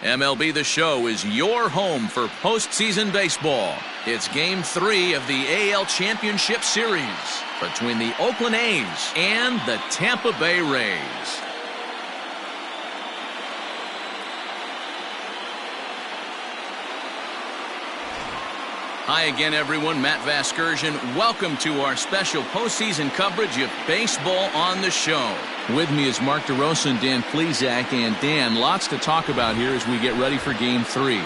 MLB The Show is your home for postseason baseball. It's Game 3 of the AL Championship Series between the Oakland A's and the Tampa Bay Rays. Hi again, everyone. Matt Vasgersian. Welcome to our special postseason coverage of Baseball on the Show. With me is Mark DeRosa and Dan Plesac. And Dan, lots to talk about here as we get ready for Game 3.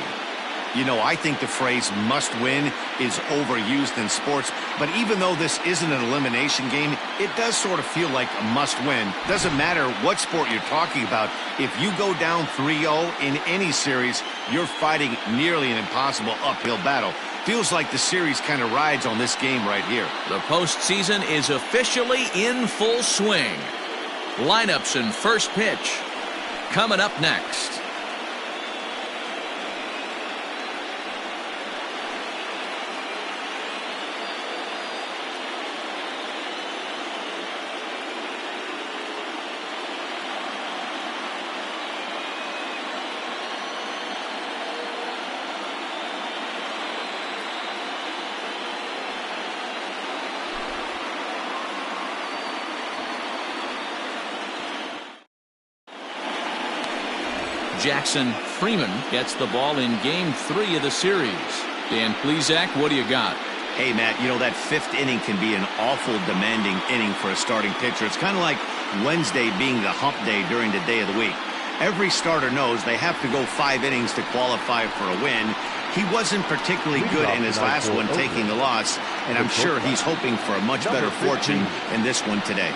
You know, I think the phrase must win is overused in sports, but even though this isn't an elimination game, it does sort of feel like a must win. Doesn't matter what sport you're talking about. If you go down 3-0 in any series, you're fighting nearly an impossible uphill battle. Feels like the series kind of rides on this game right here. The postseason is officially in full swing. Lineups and first pitch coming up next. Jackson Freeman gets the ball in Game 3 of the series. Dan Plesac, what do you got? Hey, Matt, you know, that fifth inning can be an awful demanding inning for a starting pitcher. It's kind of like Wednesday being the hump day during the day of the week. Every starter knows they have to go 5 innings to qualify for a win. He wasn't particularly good in his last one, taking the loss, and I'm sure he's hoping for a much better fortune in this one today.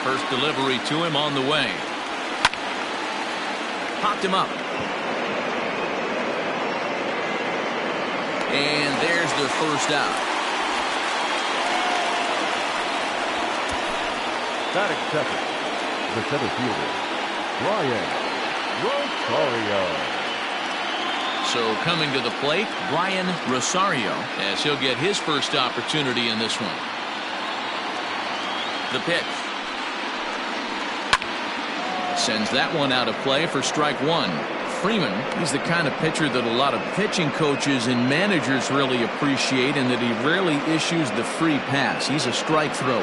First delivery to him on the way. Popped him up. And there's the first out. Batting second, the center fielder, Brian Rosario. So coming to the plate, Brian Rosario, as he'll get his first opportunity in this one. The pitch. Sends that one out of play for strike one. Freeman, he's the kind of pitcher that a lot of pitching coaches and managers really appreciate, and that he rarely issues the free pass. He's a strike thrower.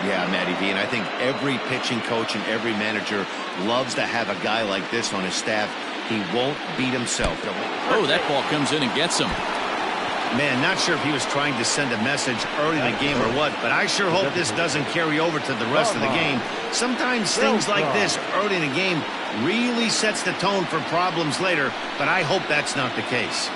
Yeah, Matty V, and I think every pitching coach and every manager loves to have a guy like this on his staff. He won't beat himself. Oh, that ball comes in and gets him. Man, not sure if he was trying to send a message early in the game or what, but I sure hope this doesn't carry over to the rest of the game. Sometimes things like this early in the game really sets the tone for problems later, but I hope that's not the case.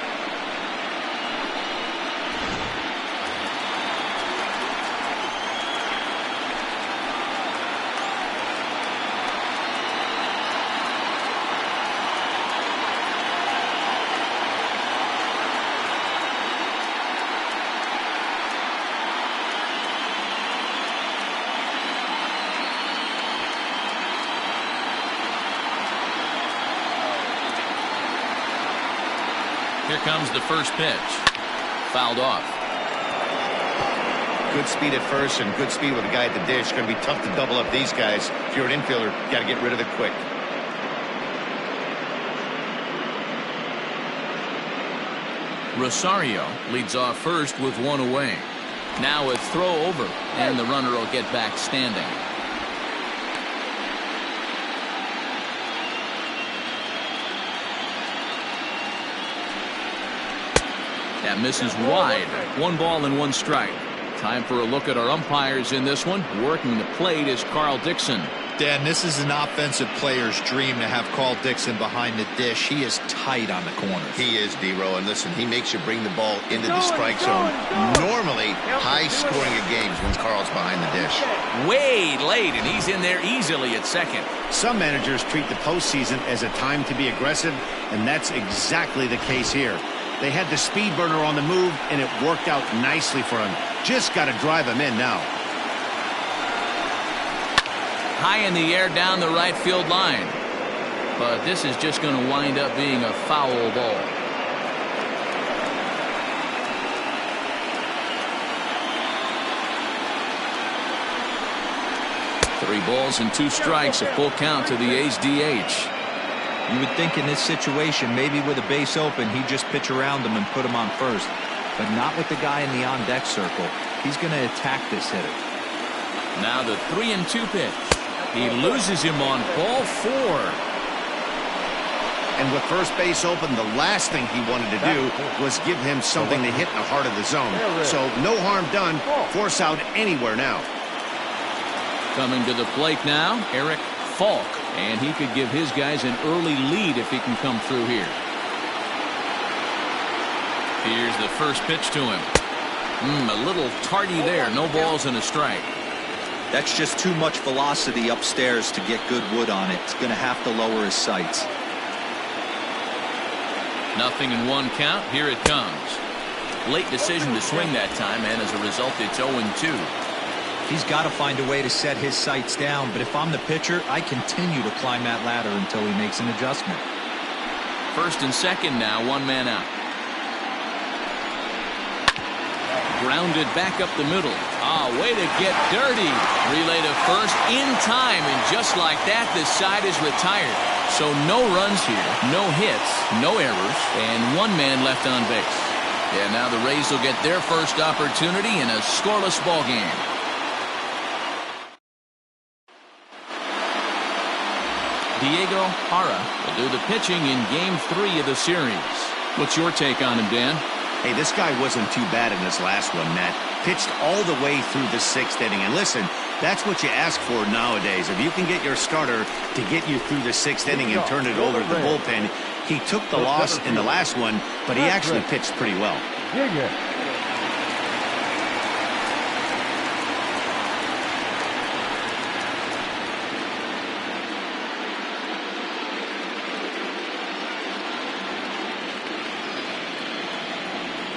Here comes the first pitch. Fouled off. Good speed at first and good speed with a guy at the dish. Going to be tough to double up these guys. If you're an infielder, got to get rid of it quick. Rosario leads off first with one away. Now a throw over, and the runner will get back standing. That misses wide. 1 ball and 1 strike. Time for a look at our umpires in this one. Working the plate is Carl Dixon. Dan, this is an offensive player's dream to have Carl Dixon behind the dish. He is tight on the corners. He is, D-Row, and listen, he makes you bring the ball into the strike zone. Normally, high scoring of games when Carl's behind the dish. Way late, and he's in there easily at second. Some managers treat the postseason as a time to be aggressive, and that's exactly the case here. They had the speed burner on the move, and it worked out nicely for him. Just got to drive him in now. High in the air down the right field line. but this is just going to wind up being a foul ball. Three balls and two strikes, a full count to the A's DH. You would think in this situation, maybe with a base open, he'd just pitch around him and put him on first. But not with the guy in the on-deck circle. He's going to attack this hitter. Now the 3-2 pitch. He loses him on ball 4. And with first base open, the last thing he wanted to do was give him something to hit in the heart of the zone. So no harm done. Force out anywhere now. Coming to the plate now, Eric Falk. And he could give his guys an early lead if he can come through here. Here's the first pitch to him. A little tardy there. No balls and a strike. That's just too much velocity upstairs to get good wood on it. It's going to have to lower his sights. Nothing in one count. Here it comes. Late decision to swing that time, and as a result, it's 0-2. He's got to find a way to set his sights down, but if I'm the pitcher, I continue to climb that ladder until he makes an adjustment. First and second now, one man out. Grounded back up the middle. Way to get dirty. Relay to first in time, and just like that, this side is retired. So no runs here, no hits, no errors, and one man left on base. Yeah, now the Rays will get their first opportunity in a scoreless ball game. Diego Jara will do the pitching in Game 3 of the series. What's your take on him, Dan? Hey, this guy wasn't too bad in this last one, Matt. Pitched all the way through the 6th inning. And listen, that's what you ask for nowadays. If you can get your starter to get you through the 6th inning and turn it over to the bullpen. He took the loss in the last one, but he actually pitched pretty well.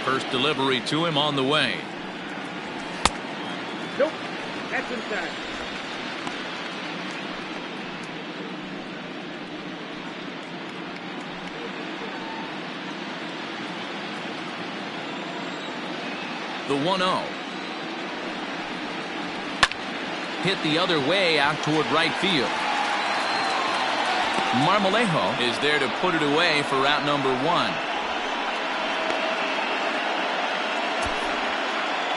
First delivery to him on the way. Nope, that's inside. The 1-0. Hit the other way out toward right field. Marmalejo is there to put it away for out number 1.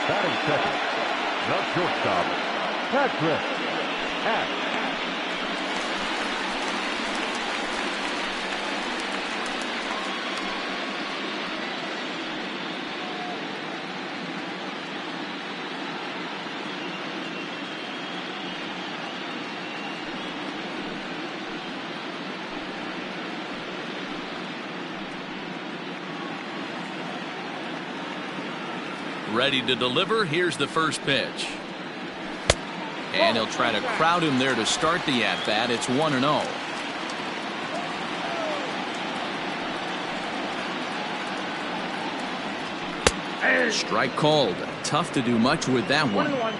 Batting second, the shortstop, Patrick Hatch. Ready to deliver. Here's the first pitch. And he'll try to crowd him there to start the at-bat. It's 1-0. Strike called. Tough to do much with that one. 1-1.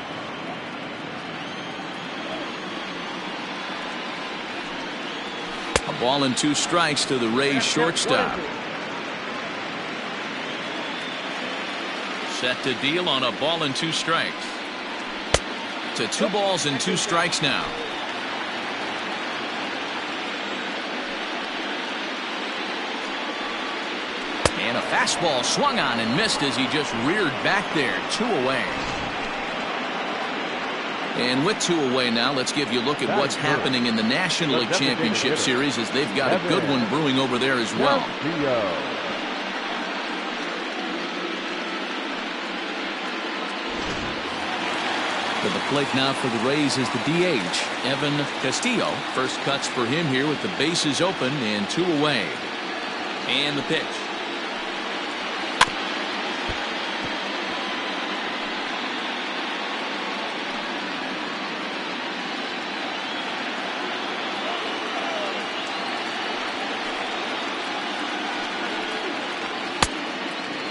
A ball and 2 strikes to the Rays shortstop. Set to deal on a ball and 2 strikes. To 2 balls and 2 strikes now. And a fastball swung on and missed as he just reared back there. 2 away. And with 2 away now, let's give you a look at what's happening in the National League Championship Series, as they've got a good one brewing over there as well. To the plate now for the Rays is the DH, Evan Castillo. First cuts for him here with the bases open and 2 away. And the pitch.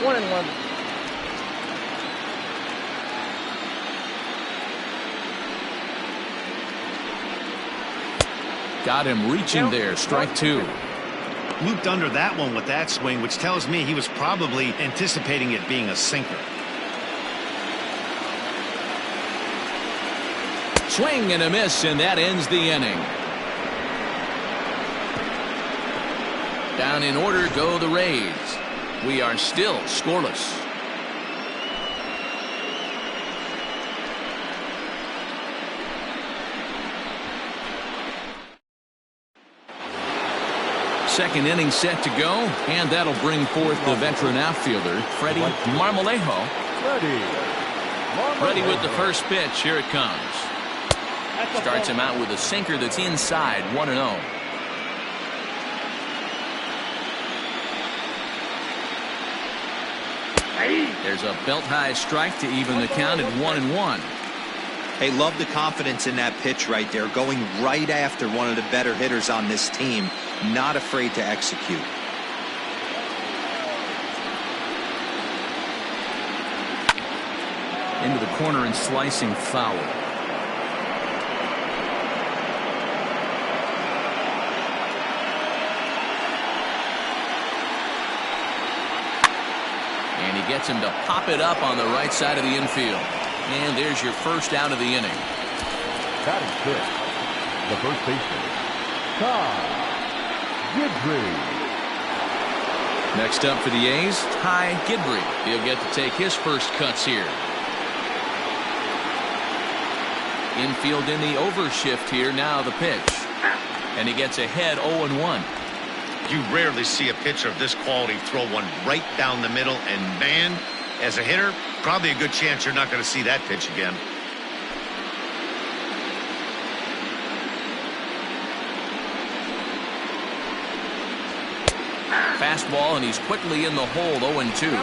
One and one. Got him reaching there. Strike two. Looped under that one with that swing, which tells me he was probably anticipating it being a sinker. Swing and a miss, and that ends the inning. Down in order go the Rays. We are still scoreless. Second inning set to go, and that'll bring forth the veteran outfielder, Freddie Marmalejo. Ready with the first pitch. Here it comes. Starts him out with a sinker that's inside, 1-0. There's a belt-high strike to even the count at 1-1. Hey, love the confidence in that pitch right there, going right after one of the better hitters on this team. Not afraid to execute. Into the corner and slicing foul. And he gets him to pop it up on the right side of the infield. And there's your first out of the inning. Batting fifth, the first baseman, Ty Gidry. Next up for the A's, Ty Gidry. He'll get to take his first cuts here. Infield in the overshift here. Now the pitch. And he gets ahead 0-1. You rarely see a pitcher of this quality throw one right down the middle, and man, as a hitter, probably a good chance you're not going to see that pitch again. Fastball, and he's quickly in the hole. 0-2.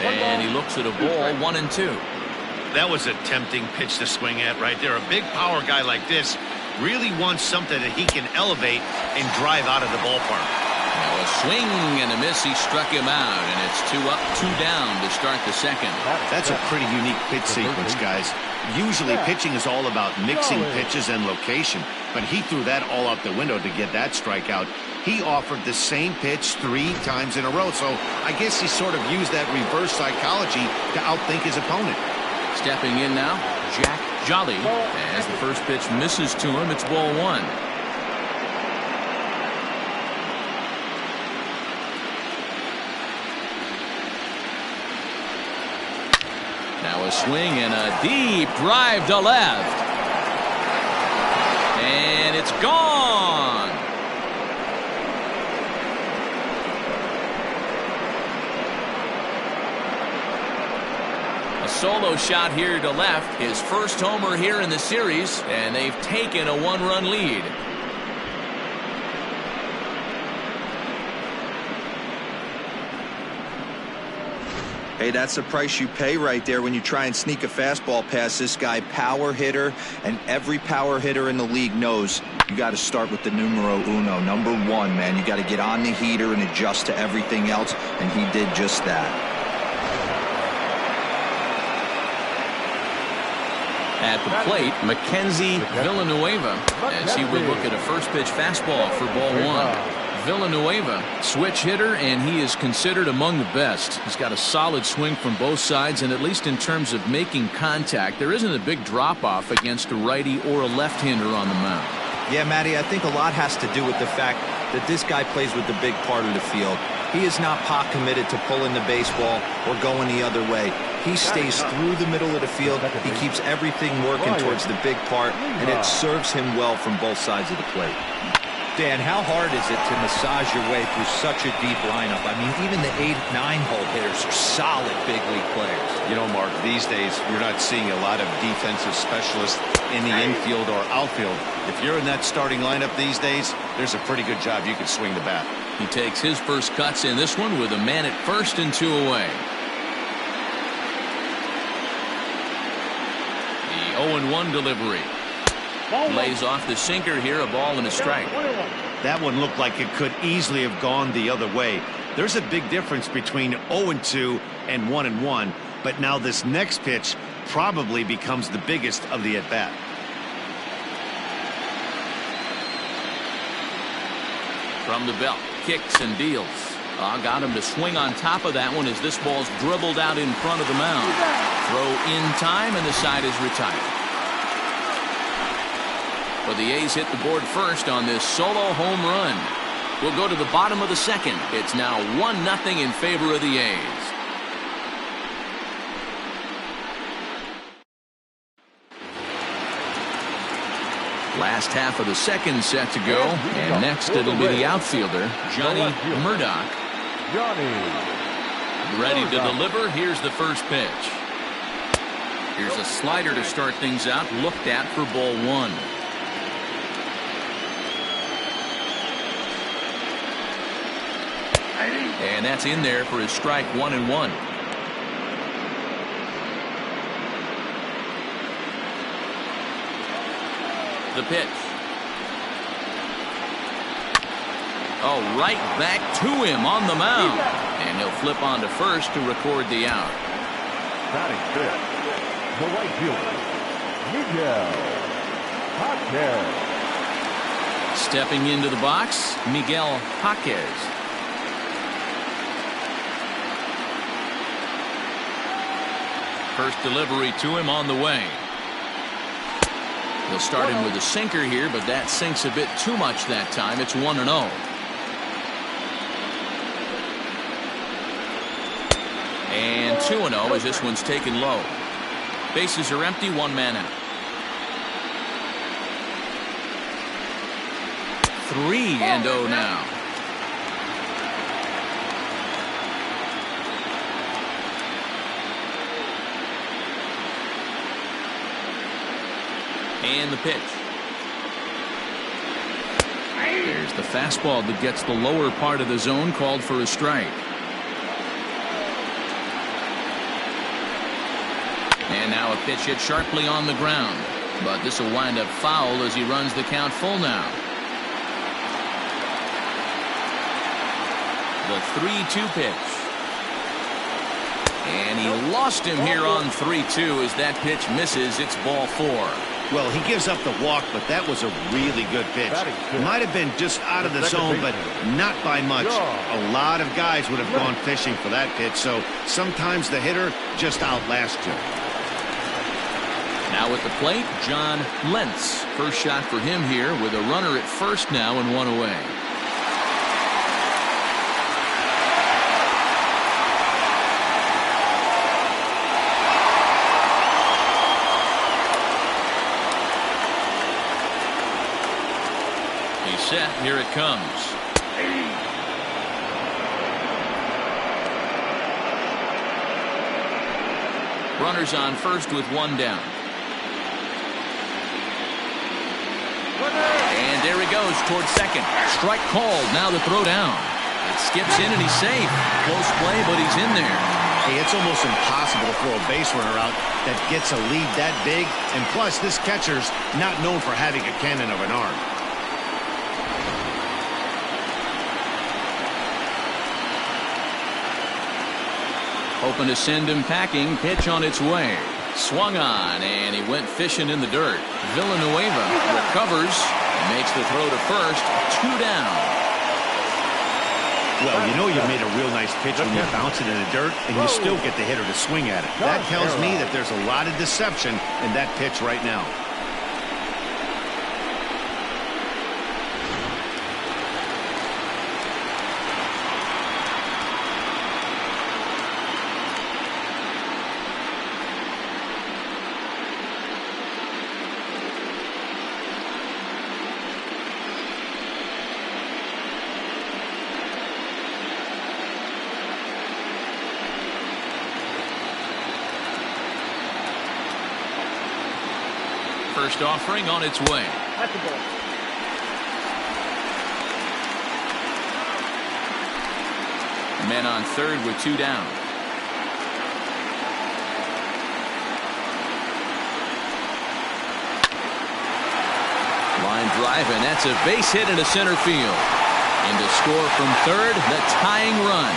And he looks at a ball. 1-2. That was a tempting pitch to swing at right there. A big power guy like this really wants something that he can elevate and drive out of the ballpark. Now a swing and a miss. He struck him out, and it's 2 up, 2 down to start the second. That's a pretty unique pitch sequence, guys. Usually pitching is all about mixing pitches and location, but he threw that all out the window to get that strikeout. He offered the same pitch 3 times in a row, so I guess he sort of used that reverse psychology to outthink his opponent. Stepping in now, Jack Jolly. As the first pitch misses to him, it's ball 1. Now a swing and a deep drive to left. And it's gone. A solo shot here to left. His first homer here in the series, and they've taken a 1-run lead. Hey, that's the price you pay right there when you try and sneak a fastball past this guy. Power hitter, and every power hitter in the league knows you got to start with the numero uno, number 1, man. You got to get on the heater and adjust to everything else, and he did just that. At the plate, Mackenzie Villanueva, as he would look at a first pitch fastball for ball 1. Villanueva, switch hitter, and he is considered among the best. He's got a solid swing from both sides, and at least in terms of making contact, there isn't a big drop-off against a righty or a left-hander on the mound. Yeah, Matty, I think a lot has to do with the fact that this guy plays with the big part of the field. He is not pot committed to pulling the baseball or going the other way. He stays through the middle of the field. He keeps everything working towards the big part, and it serves him well from both sides of the plate. Dan, how hard is it to massage your way through such a deep lineup? I mean, even the 8, 9-hole hitters are solid big league players. You know, Mark, these days you're not seeing a lot of defensive specialists in the infield or outfield. If you're in that starting lineup these days, there's a pretty good job you can swing the bat. He takes his first cuts in this one with a man at first and 2 away. The 0-1 delivery. Lays off the sinker here, a ball and a strike. That one looked like it could easily have gone the other way. There's a big difference between 0-2 and 1-1, but now this next pitch probably becomes the biggest of the at-bat. From the belt, kicks and deals. Got him to swing on top of that one as this ball's dribbled out in front of the mound. Throw in time, and the side is retired. But the A's hit the board first on this solo home run. We'll go to the bottom of the second. It's now 1-0 in favor of the A's. Last half of the second set to go, and next it'll be the outfielder, Johnny Murdoch. Ready to deliver. Here's the first pitch. Here's a slider to start things out, looked at for ball one. And that's in there for his strike, 1-1. The pitch. Oh, right back to him on the mound. And he'll flip on to first to record the out. Batting fifth, the right fielder, Miguel Jaquez. Stepping into the box, Miguel Jaquez. First delivery to him on the way. He'll start him with a sinker here, but that sinks a bit too much that time. It's 1-0. And 2-0 as this one's taken low. Bases are empty, one man out. 3-0 now. And the pitch. There's the fastball that gets the lower part of the zone, called for a strike. And now a pitch hit sharply on the ground. But this will wind up foul as he runs the count full now. The 3-2 pitch. And he lost him here on 3-2 as that pitch misses. It's ball four. Well, he gives up the walk, but that was a really good pitch. Might have been just out of the zone, but not by much. A lot of guys would have gone fishing for that pitch, so sometimes the hitter just outlasts you. Now at the plate, John Lentz. First shot for him here with a runner at first now and one away. Set. Here it comes. Runners on first with one down. And there he goes towards second. Strike called. Now the throw down. It skips in and he's safe. Close play, but he's in there. Hey, it's almost impossible to throw a base runner out that gets a lead that big. And plus, this catcher's not known for having a cannon of an arm. Hoping to send him packing. Pitch on its way. Swung on, and he went fishing in the dirt. Villanueva recovers and makes the throw to first. 2 down. Well, you know you made a real nice pitch when you bounce it in the dirt, and you still get the hitter to swing at it. That tells me that there's a lot of deception in that pitch right now. First offering on its way. That's the ball. Men on third with 2 down. Line drive, and that's a base hit into center field. And to score from third, the tying run.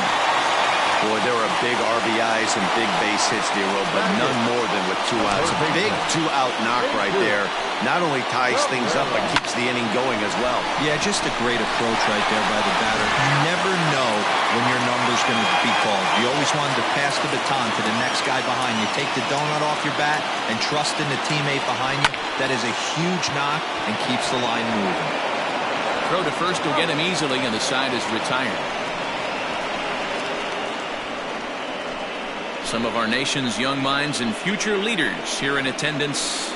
Boy, there are big RBIs and big base hits, Nero, but none more than with 2 outs. A big 2-out knock right there. Not only ties things up, but keeps the inning going as well. Yeah, just a great approach right there by the batter. You never know when your number's going to be called. You always wanted to pass the baton to the next guy behind you. Take the donut off your bat and trust in the teammate behind you. That is a huge knock and keeps the line moving. Throw to first will get him easily, and the side is retired. Some of our nation's young minds and future leaders here in attendance.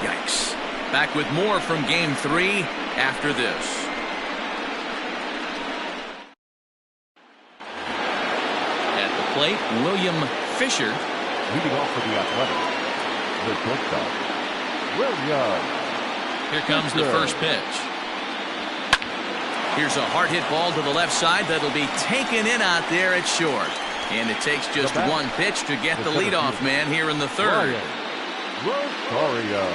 Yikes. Back with more from Game 3 after this. At the plate, William Fisher. Leading off for the Athletics, the shortstop, William. Here comes the first pitch. Here's a hard hit ball to the left side that'll be taken in out there at short. And it takes just one pitch to get the leadoff man here in the third. Rosario.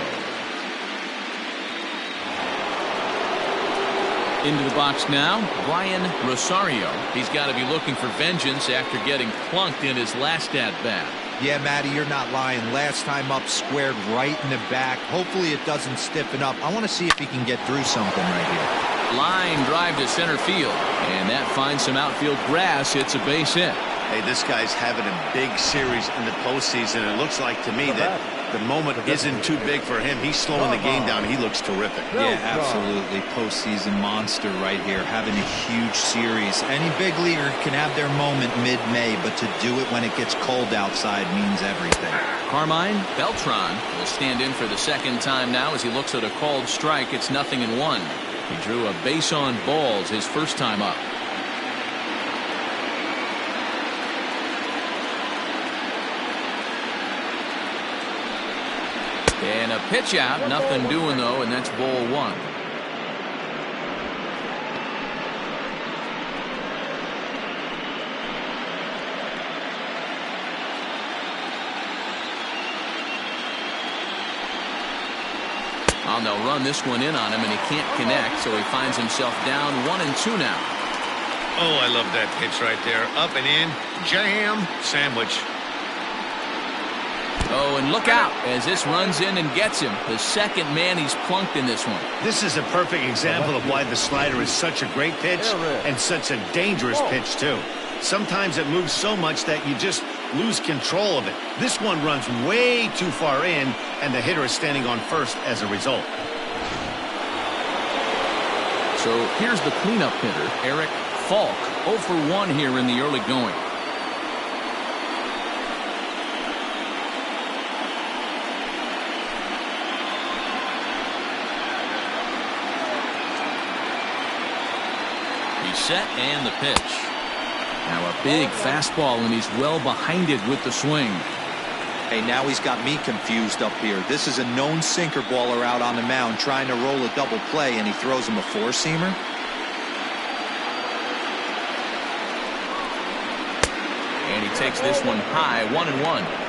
Into the box now, Brian Rosario. He's got to be looking for vengeance after getting clunked in his last at-bat. Yeah, Matty, you're not lying. Last time up, squared right in the back. Hopefully it doesn't stiffen up. I want to see if he can get through something right here. Line drive to center field. And that finds some outfield grass. It's a base hit. Hey, this guy's having a big series in the postseason. It looks like to me that the moment isn't too big for him. He's slowing the game down. He looks terrific. Yeah, absolutely. Postseason monster right here. Having a huge series. Any big leaguer can have their moment mid-May, but to do it when it gets cold outside means everything. Carmine Beltran will stand in for the second time now as he looks at a called strike. It's 0-1. He drew a base on balls his first time up. And a pitch out, nothing doing though, and that's ball one. Oh, they'll run this one in on him, and he can't connect, so he finds himself down 1-2 now. Oh, I love that pitch right there. Up and in, jam, sandwich. Oh, and look out as this runs in and gets him. The second man he's plunked in this one. This is a perfect example of why the slider is such a great pitch and such a dangerous pitch, too. Sometimes it moves so much that you just lose control of it. This one runs way too far in, and the hitter is standing on first as a result. So here's the cleanup hitter, Eric Falk, 0 for 1 here in the early going. Set and the pitch. Now a big fastball, and he's well behind it with the swing. Hey, now he's got me confused up here. This is a known sinker baller out on the mound trying to roll a double play, and he throws him a four-seamer. And he takes this one high, 1-1.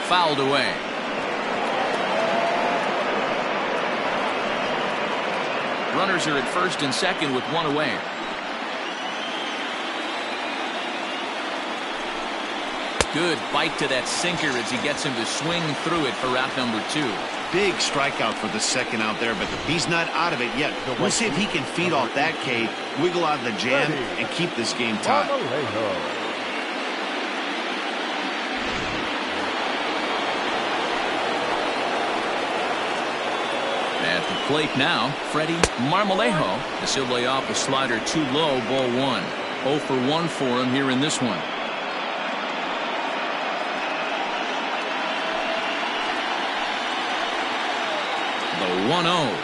Fouled away. Runners are at first and second with one away. Good bite to that sinker as he gets him to swing through it for route number 2. Big strikeout for the second out there, but he's not out of it yet. We'll see if he can feed off that K, wiggle out of the jam, and keep this game tied. At the plate now, Freddie Marmalejo. As he'll lay off a slider too low, ball 1. 0 for 1 for him here in this one. The 1-0.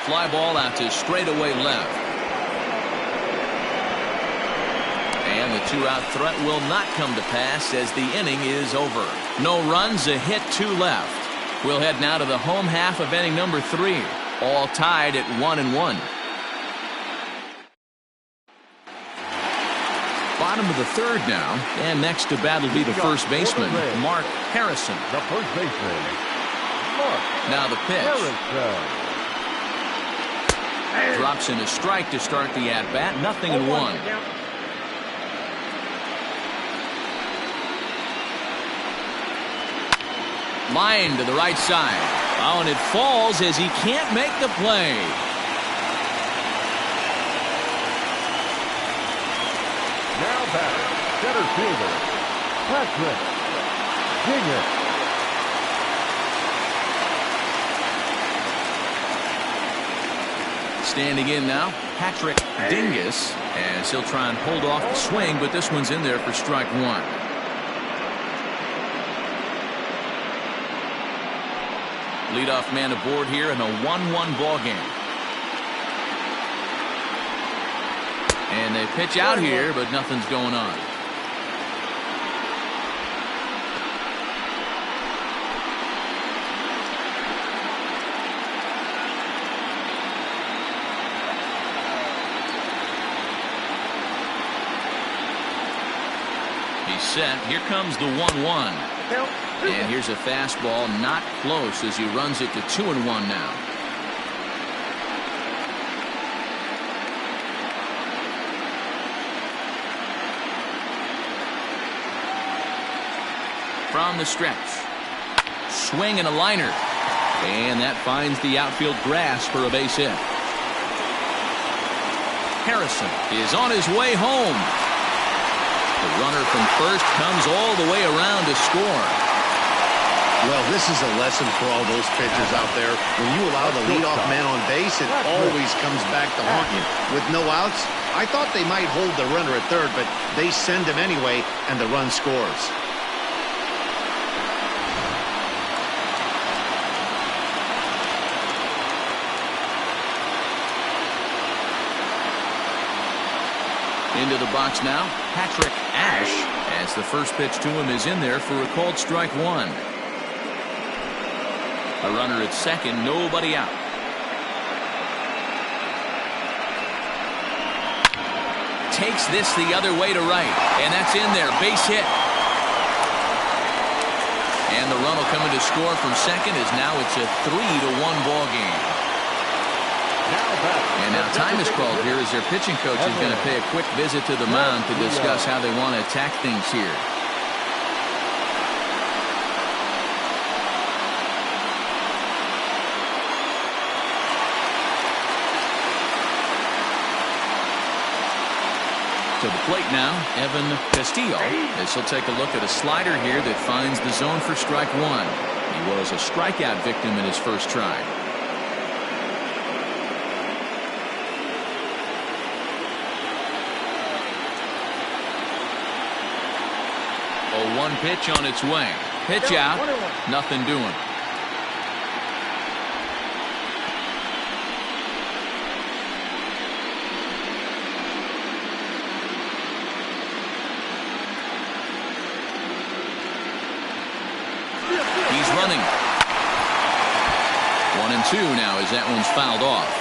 Fly ball out to straightaway left. And the 2-out threat will not come to pass as the inning is over. No runs, a hit, 2 left. We'll head now to the home half of inning number 3. All tied at 1-1. Bottom of the third now, and next to bat will be the first baseman, Mark Harrison. The first baseman, Mark Now the pitch. Harrison. Drops in a strike to start the at-bat. 0-1. Line to the right side. Oh, and it falls as he can't make the play. Now batter, center fielder, Patrick Dingus. Standing in now, Patrick Dingus, as he'll try and hold off the swing, but this one's in there for strike one. Leadoff man aboard here in a 1-1 ball game. And they pitch out here, but nothing's going on. He's set. Here comes the 1-1. And here's a fastball not close as he runs it to 2-1 now. From the stretch. Swing and a liner. And that finds the outfield grass for a base hit. Harrison is on his way home. The runner from first comes all the way around to score. Well, this is a lesson for all those pitchers out there. When you allow the leadoff man on base, it always comes back to haunt you. With no outs, I thought they might hold the runner at third, but they send him anyway, and the run scores. Into the box now, Patrick Ash, as the first pitch to him is in there for a called strike one. A runner at second, nobody out. Takes this the other way to right, and that's in there, base hit. And the run will come in to score from second as now it's a 3-1 ball game. And now time is called here as their pitching coach is going to pay a quick visit to the mound to discuss how they want to attack things here. To the plate now, Evan Castillo, as he'll take a look at a slider here that finds the zone for strike one. He was a strikeout victim in his first try. 0-1 pitch on its way. Pitch out. Nothing doing. He's running. 1-2 now as that one's fouled off.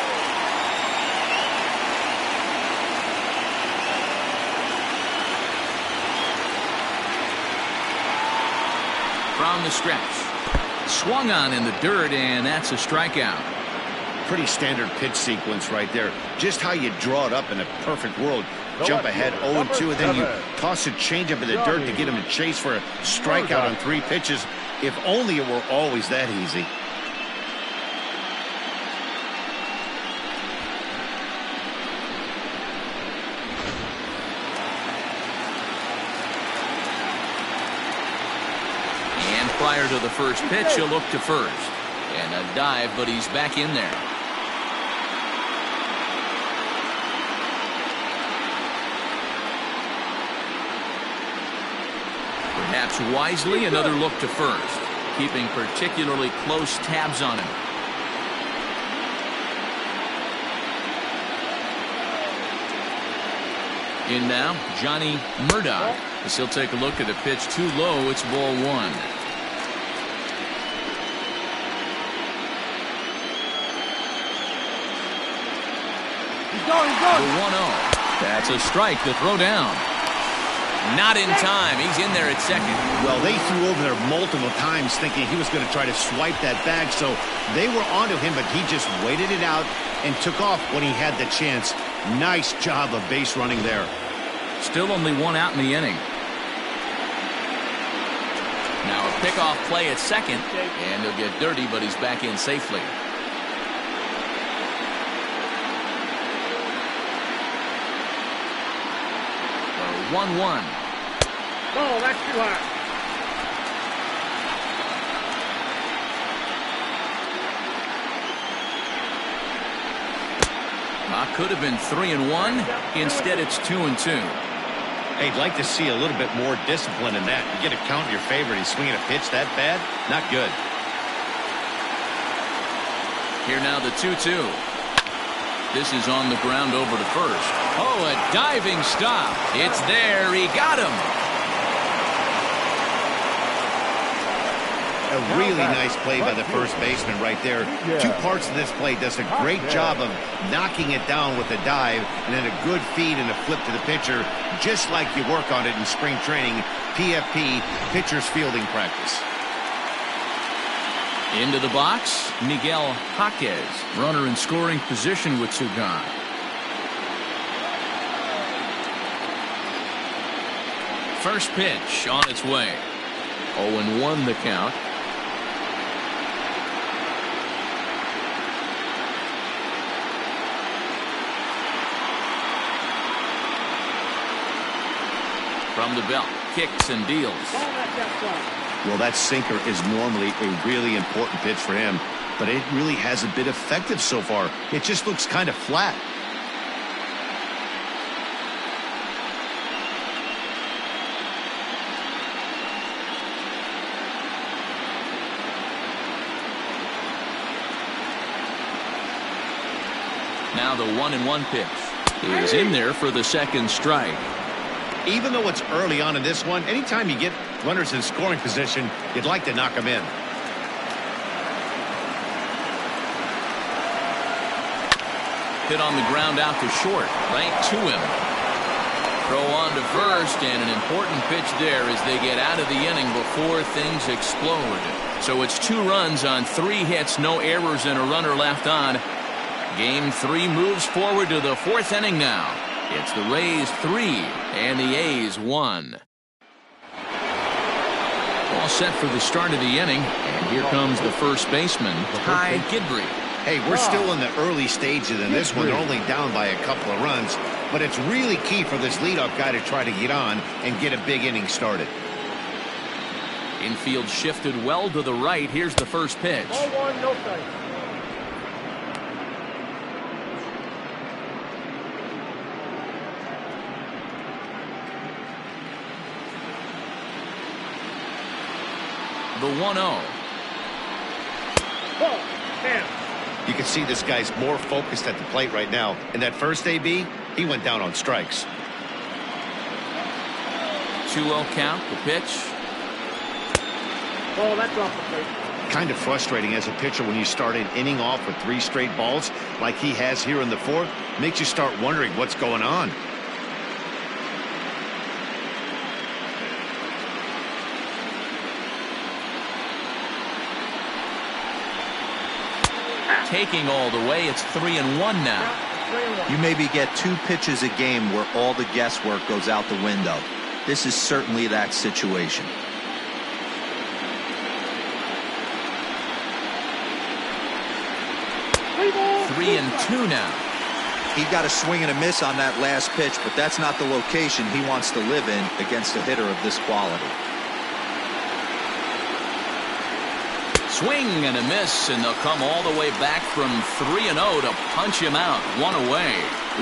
From the stretch. Swung on in the dirt, and that's a strikeout. Pretty standard pitch sequence right there. Just how you draw it up in a perfect world. Jump ahead 0-2, and then you toss a changeup in the dirt to get him to chase for a strikeout on 3 pitches. If only it were always that easy. Prior to the first pitch, he'll look to first. And a dive, but he's back in there. Perhaps wisely, another look to first, keeping particularly close tabs on him. In now, Johnny Murdoch, as he'll take a look at a pitch too low. It's ball one. The 1-0. That's a strike to throw down. Not in time. He's in there at second. Well, they threw over there multiple times thinking he was going to try to swipe that bag, so they were onto him, but he just waited it out and took off when he had the chance. Nice job of base running there. Still only one out in the inning. Now a pickoff play at second, and he'll get dirty, but he's back in safely. 1-1. No, that's too high. Could have been 3-1. Instead, it's 2-2. Hey, I'd like to see a little bit more discipline in that. You get a count in your favor. He's swinging a pitch that bad? Not good. Here now the 2-2. This is on the ground over to first. Oh, a diving stop. It's there. He got him. A really nice play by the first baseman right there. Two parts of this play. Does a great job of knocking it down with a dive, and then a good feed and a flip to the pitcher, just like you work on it in spring training, PFP, pitcher's fielding practice. Into the box, Miguel Jaquez, runner in scoring position with two gone. First pitch on its way. 0-1 the count. From the belt, kicks and deals. Well, that sinker is normally a really important pitch for him, but it really hasn't been effective so far. It just looks kind of flat. Now the 1-1 pitch is in there for the second strike. Even though it's early on in this one, anytime you get runners in scoring position, you'd like to knock them in. Hit on the ground out to short, right to him. Throw on to first, and an important pitch there as they get out of the inning before things explode. So it's 2 runs on 3 hits, no errors, and a runner left on. Game 3 moves forward to the 4th inning now. It's the Rays 3 and the A's 1. All set for the start of the inning, and here comes the first baseman, Ty Gidry. Hey, we're still in the early stages in this one. They're only down by a couple of runs, but it's really key for this leadoff guy to try to get on and get a big inning started. Infield shifted well to the right. Here's the first pitch. 0-1, no strike. The 1-0. You can see this guy's more focused at the plate right now. In that first AB, he went down on strikes. 2-0 count, the pitch. Oh, that's off the plate. Kind of frustrating as a pitcher when you start an inning off with 3 straight balls like he has here in the 4th. Makes you start wondering what's going on. Taking all the way, it's 3-1 now. You maybe get 2 pitches a game where all the guesswork goes out the window. This is certainly that situation. Three and 2 now. He got a swing and a miss on that last pitch, but that's not the location he wants to live in against a hitter of this quality. Swing and a miss, and they'll come all the way back from 3-0 to punch him out. 1 away.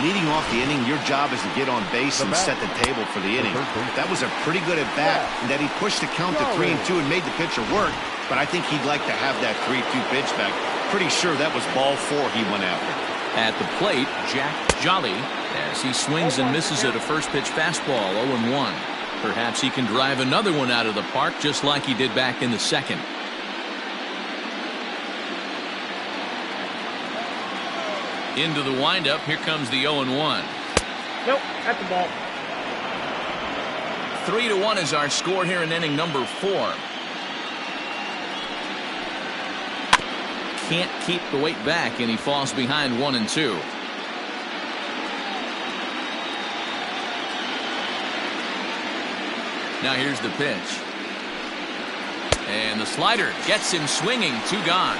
Leading off the inning, your job is to get on base and set the table for the inning. That was a pretty good at bat, and that he pushed the count to 3-2 and made the pitcher work, but I think he'd like to have that 3-2 pitch back. Pretty sure that was ball 4 he went after. At the plate, Jack Jolly, as he swings and misses at a first pitch fastball, 0-1. Perhaps he can drive another one out of the park just like he did back in the second. Into the windup, here comes the 0-1. Nope, at the ball. 3-1 is our score here in inning number 4. Can't keep the weight back, and he falls behind 1-2. Now here's the pitch. And the slider gets him swinging. 2 gone.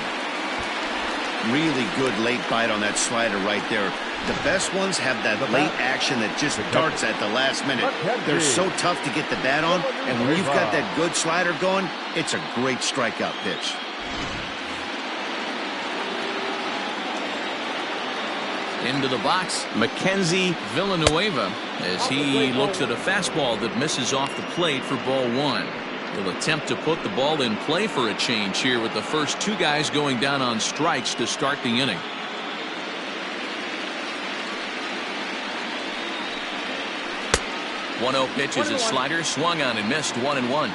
Really good late bite on that slider right there. The best ones have that late action that just darts at the last minute. They're so tough to get the bat on, and when you've got that good slider going, it's a great strikeout pitch. Into the box, Mackenzie Villanueva, as he looks at a fastball that misses off the plate for ball 1. He'll attempt to put the ball in play for a change here with the first 2 guys going down on strikes to start the inning. One-0 pitch is a slider, swung on and missed. 1-1.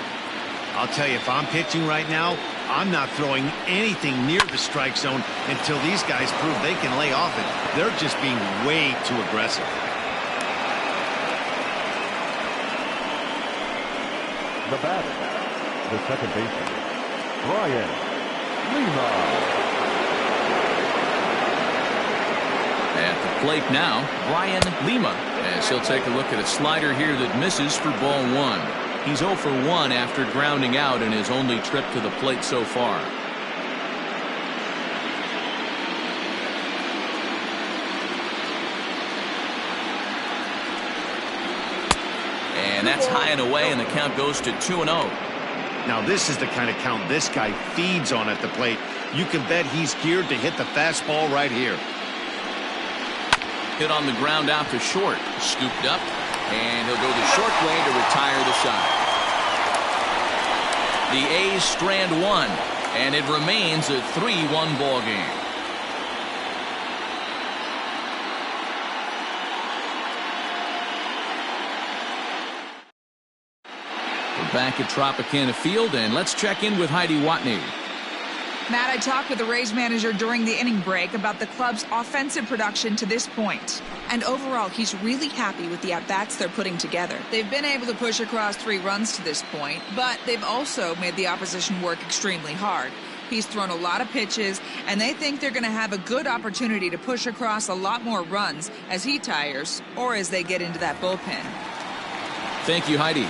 I'll tell you, if I'm pitching right now, I'm not throwing anything near the strike zone until these guys prove they can lay off it. They're just being way too aggressive. The batter, the second baseman, Lima. At the plate now, Lima, as he'll take a look at a slider here that misses for ball 1. He's 0 for 1 after grounding out in his only trip to the plate so far. And that's high and away, and the count goes to 2-0. Now this is the kind of count this guy feeds on at the plate. You can bet he's geared to hit the fastball right here. Hit on the ground out to short. Scooped up, and he'll go the short way to retire the side. The A's strand 1, and it remains a 3-1 ball game. We're back at Tropicana Field, and let's check in with Heidi Watney. Matt, I talked with the Rays manager during the inning break about the club's offensive production to this point. And overall, he's really happy with the at-bats they're putting together. They've been able to push across 3 runs to this point, but they've also made the opposition work extremely hard. He's thrown a lot of pitches, and they think they're going to have a good opportunity to push across a lot more runs as he tires or as they get into that bullpen. Thank you, Heidi.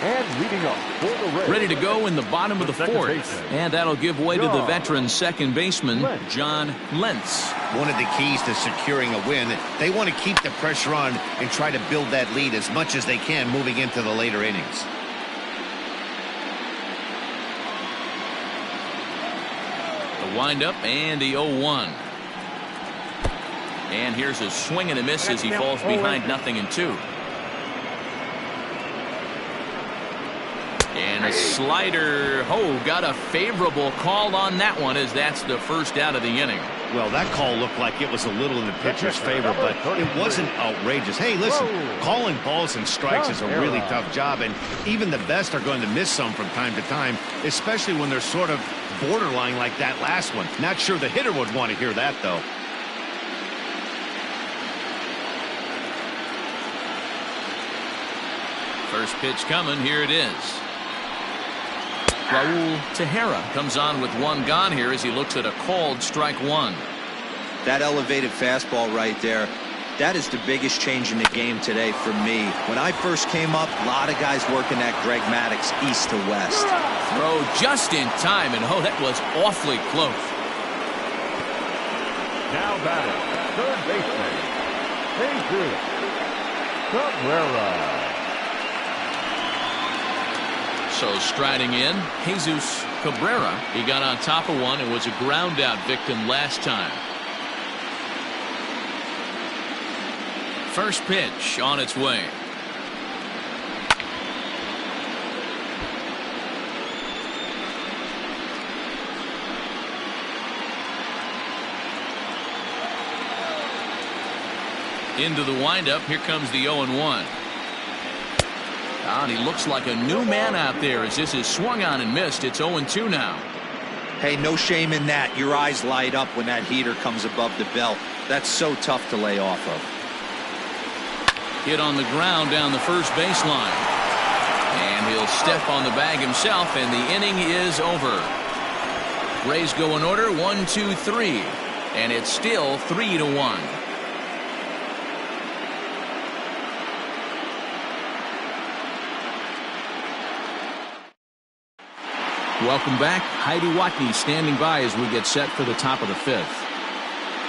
And leading up for the Rays, ready to go in the bottom of the 4th. And that'll give way to the veteran second baseman, John Lentz. One of the keys to securing a win, they want to keep the pressure on and try to build that lead as much as they can moving into the later innings. The windup and the 0-1. And here's a swing and a miss as he falls behind 0-2. And a slider. Oh, got a favorable call on that one, as that's the first out of the inning. Well, that call looked like it was a little in the pitcher's favor, but it wasn't outrageous. Hey, listen, calling balls and strikes is a really tough job, and even the best are going to miss some from time to time, especially when they're sort of borderline like that last one. Not sure the hitter would want to hear that, though. First pitch coming. Here it is. Raul Tejera comes on with 1 gone here as he looks at a called strike 1. That elevated fastball right there, that is the biggest change in the game today for me. When I first came up, a lot of guys working that Greg Maddux east to west. Throw just in time, and oh, that was awfully close. Now batting, third baseman, Jesus Cabrera. So striding in, Jesus Cabrera. He got on top of one and was a ground out victim last time. First pitch on its way. Into the windup. Here comes the 0-1. And he looks like a new man out there as this is swung on and missed. It's 0-2 now. Hey, no shame in that. Your eyes light up when that heater comes above the belt. That's so tough to lay off of. Hit on the ground down the first baseline. And he'll step on the bag himself, and the inning is over. Rays go in order, 1, 2, 3. And it's still 3-1. Welcome back. Heidi Watney standing by as we get set for the top of the 5th.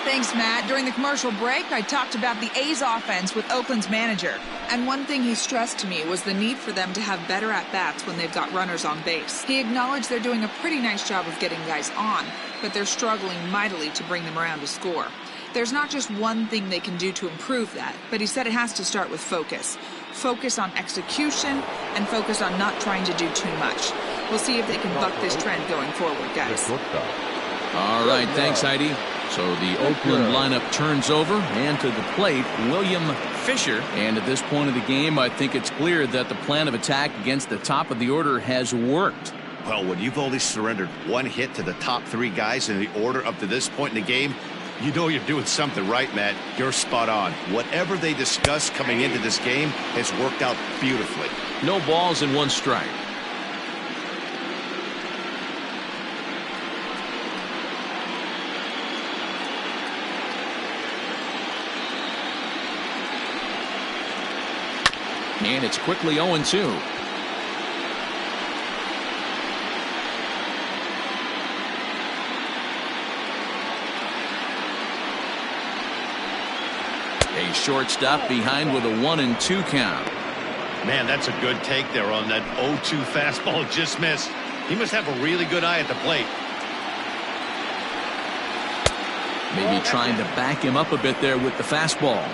Thanks, Matt. During the commercial break, I talked about the A's offense with Oakland's manager. And one thing he stressed to me was the need for them to have better at-bats when they've got runners on base. He acknowledged they're doing a pretty nice job of getting guys on, but they're struggling mightily to bring them around to score. There's not just one thing they can do to improve that, but he said it has to start with focus. Focus on execution and focus on not trying to do too much. We'll see if they can buck this trend going forward, guys. All right, thanks, Heidi. So the Oakland lineup turns over, and to the plate, William Fisher. And at this point of the game, I think it's clear that the plan of attack against the top of the order has worked. Well, when you've only surrendered one hit to the top 3 guys in the order up to this point in the game, you know you're doing something right, Matt. You're spot on. Whatever they discussed coming into this game has worked out beautifully. No balls and 1 strike. And it's quickly 0-2. A shortstop behind with a 1-2 count. Man, that's a good take there on that 0-2 fastball just missed. He must have a really good eye at the plate. Maybe trying to back him up a bit there with the fastball.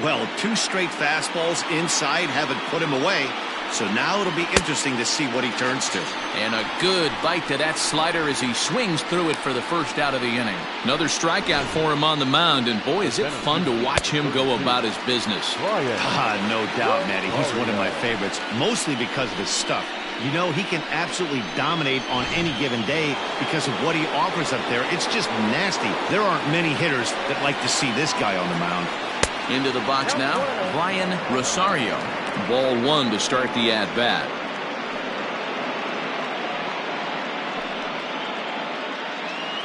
Well, 2 straight fastballs inside haven't put him away. So now it'll be interesting to see what he turns to. And a good bite to that slider as he swings through it for the first out of the inning. Another strikeout for him on the mound, and boy, is it fun to watch him go about his business. No doubt, Matty. He's one of my favorites, mostly because of his stuff. You know, he can absolutely dominate on any given day because of what he offers up there. It's just nasty. There aren't many hitters that like to see this guy on the mound. Into the box now, Brian Rosario. Ball 1 to start the at-bat.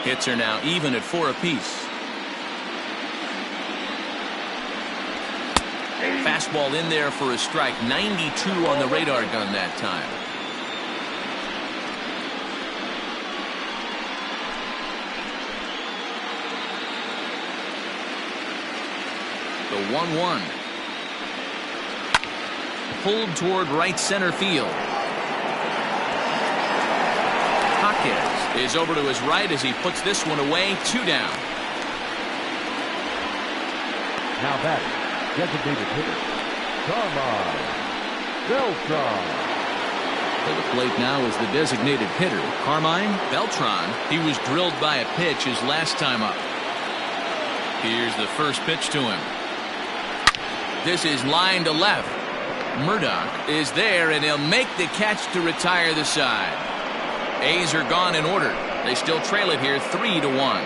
Hits are now even at 4 apiece. Fastball in there for a strike. 92 on the radar gun that time. The 1-1. Pulled toward right center field. Hawkins is over to his right as he puts this one away. 2 down. Now batting, designated hitter, Beltran. To the plate now is the designated hitter, Carmine Beltran. He was drilled by a pitch his last time up. Here's the first pitch to him. This is line to left. Murdoch is there, and he'll make the catch to retire the side. A's are gone in order. They still trail it here 3-1.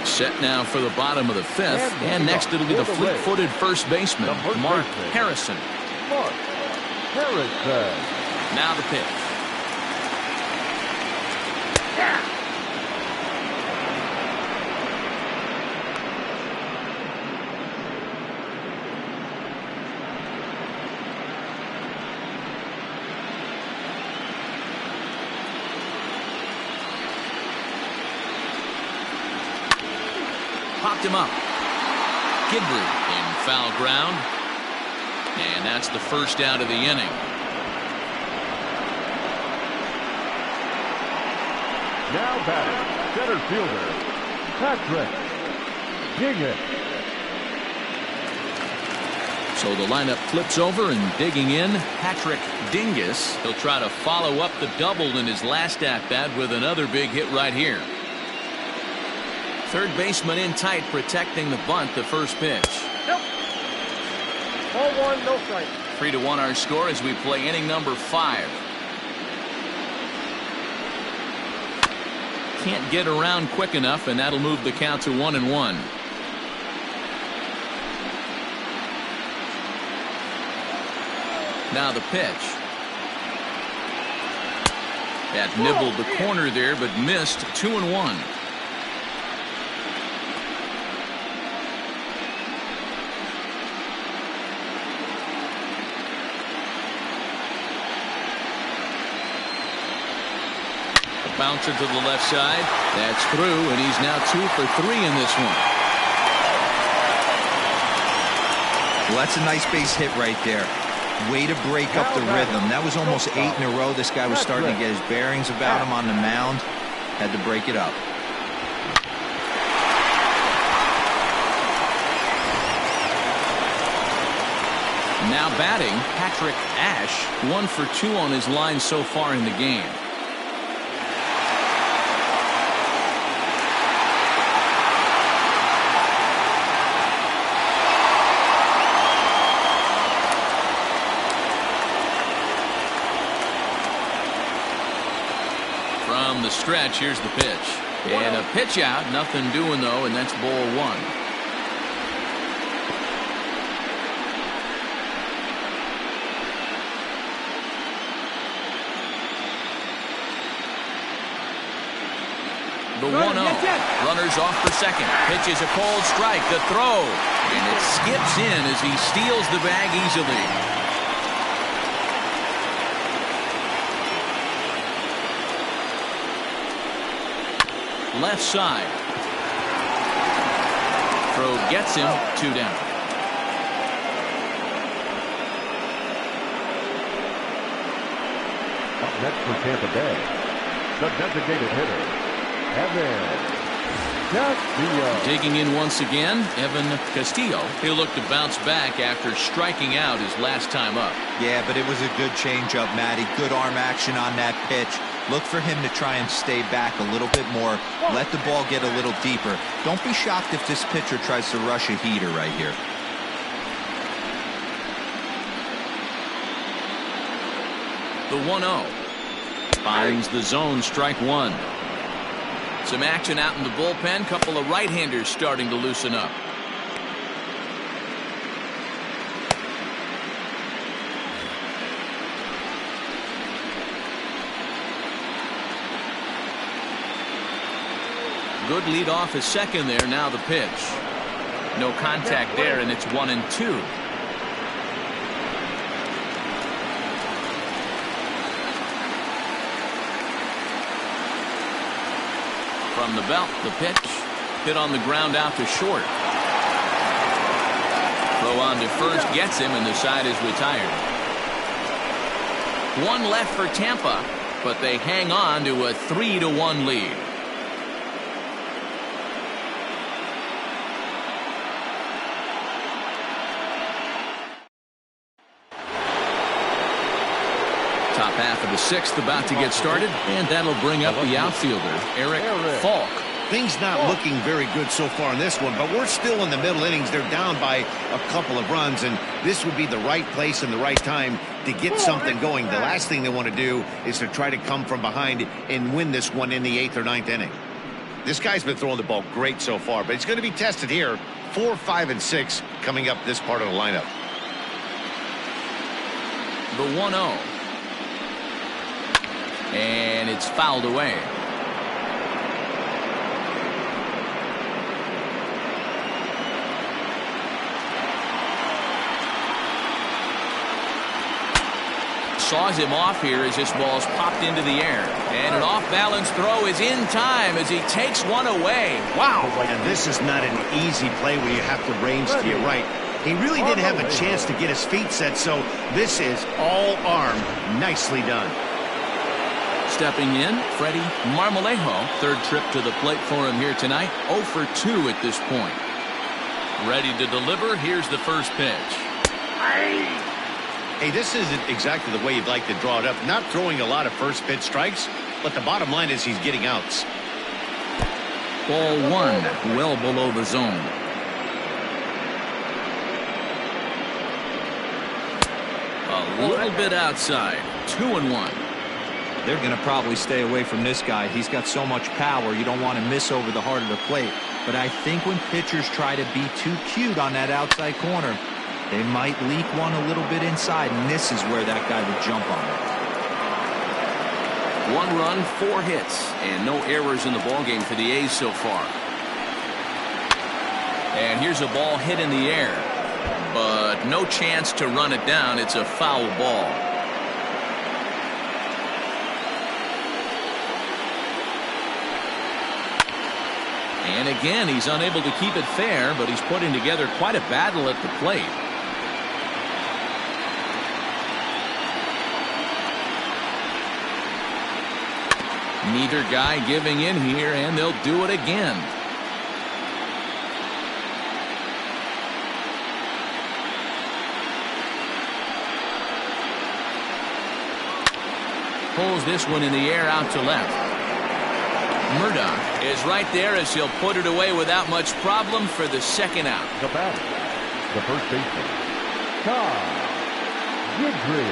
Set now for the bottom of the 5th, and next it'll be the fleet-footed first baseman, Mark Harrison. Mark Harrison. Now the pitch. Popped him up. Kidry in foul ground. And that's the first out of the inning. Now batting, center fielder, Patrick Dingus. So the lineup flips over, and digging in, Patrick Dingus. He'll try to follow up the double in his last at-bat with another big hit right here. Third baseman in tight, protecting the bunt, the first pitch. Nope. Ball 1, no strike. 3-1 our score as we play inning number 5. can't get around quick enough, and that'll move the count to 1-1. Now the pitch. That nibbled the corner there, but missed. 2-1. Bouncer to the left side. That's through, and he's now 2 for 3 in this one. Well, that's a nice base hit right there. Way to break up the rhythm. That was almost 8 in a row. This guy was starting to get his bearings about him on the mound. Had to break it up. Now batting, Patrick Ash, 1 for 2 on his line so far in the game. From the stretch, here's the pitch. And a pitch out, nothing doing though, and that's ball 1. The 1-0. Runners off for second. Pitch is a cold strike. The throw. And it skips in as he steals the bag easily. Left side. Throw gets him. 2 down. Up next for Tampa Bay, the designated hitter, Evan Castillo. Digging in once again, Evan Castillo. He'll look to bounce back after striking out his last time up. Yeah, but it was a good changeup, Matty. Good arm action on that pitch. Look for him to try and stay back a little bit more. Let the ball get a little deeper. Don't be shocked if this pitcher tries to rush a heater right here. The 1-0. Finds the zone, strike 1. Some action out in the bullpen. Couple of right-handers starting to loosen up. Good lead off his second there. Now the pitch. No contact there, and it's 1-2. From the belt, the pitch. Hit on the ground out to short. Throw on to first gets him, and the side is retired. 1 left for Tampa, but they hang on to a 3-1 lead. Top half of the 6th about to get started, and that'll bring up the outfielder, Eric Falk. Things not looking very good so far in this one, but we're still in the middle innings. They're down by a couple of runs, and this would be the right place and the right time to get something going. The last thing they want to do is to try to come from behind and win this one in the 8th or 9th inning. This guy's been throwing the ball great so far, but it's going to be tested here. 4, 5, and 6 coming up this part of the lineup. The 1-0. And it's fouled away. Saws him off here as this ball's popped into the air. And an off-balance throw is in time as he takes one away. Wow. And this is not an easy play where you have to range to your right. He really didn't have a chance to get his feet set, so this is all arm. Nicely done. Stepping in, Freddie Marmalejo. Third trip to the plate for him here tonight. 0 for 2 at this point. Ready to deliver. Here's the first pitch. Hey, this isn't exactly the way you'd like to draw it up. Not throwing a lot of first pitch strikes, but the bottom line is he's getting outs. Ball 1, well below the zone. A little bit outside. 2-1. they're going to probably stay away from this guy. He's got so much power, you don't want to miss over the heart of the plate. But I think when pitchers try to be too cute on that outside corner, they might leak one a little bit inside, and this is where that guy would jump on it. 1 run, 4 hits, and no errors in the ballgame for the A's so far. And here's a ball hit in the air, but no chance to run it down. It's a foul ball. And again, he's unable to keep it fair, but he's putting together quite a battle at the plate. Neither guy giving in here, and they'll do it again. Pulls this one in the air out to left. Murdoch is right there as he'll put it away without much problem for the second out. The batter, the first baseman, Guidry.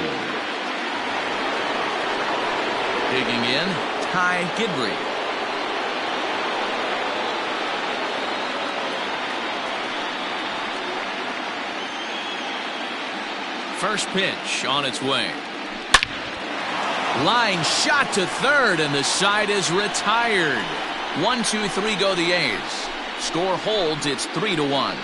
Digging in, Ty Guidry. First pitch on its way. Line shot to third, and the side is retired. 1-2-3 go the A's. Score holds. It's 3-1.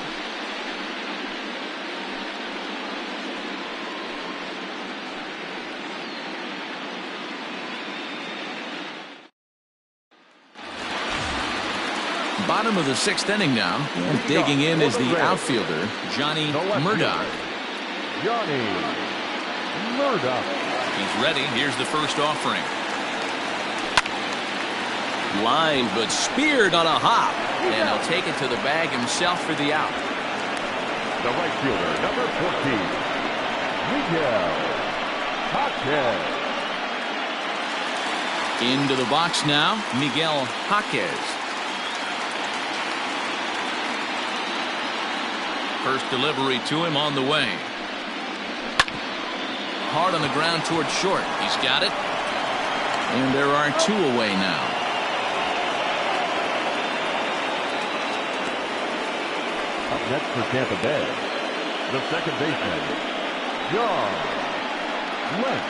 Bottom of the 6th inning now. And digging in is the outfielder, Johnny Murdoch. Johnny Murdoch. He's ready. Here's the first offering. Line, but speared on a hop. And he'll take it to the bag himself for the out. The right fielder, number 14, Miguel Jaquez. Into the box now, Miguel Jaquez. First delivery to him on the way. Hard on the ground towards short. He's got it. And there are 2 away now. Up next for Tampa Bay, the second baseman, John Lentz.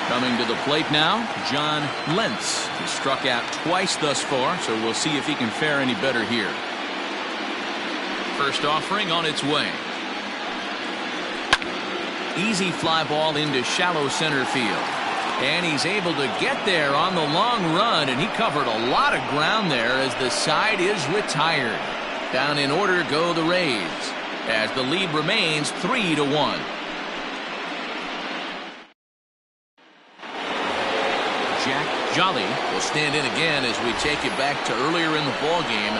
Coming to the plate now, John Lentz. He struck out twice thus far, so we'll see if he can fare any better here. First offering on its way. Easy fly ball into shallow center field. And he's able to get there on the long run, and he covered a lot of ground there as the side is retired. Down in order go the Rays as the lead remains 3-1. Jack Jolly will stand in again as we take you back to earlier in the ball game.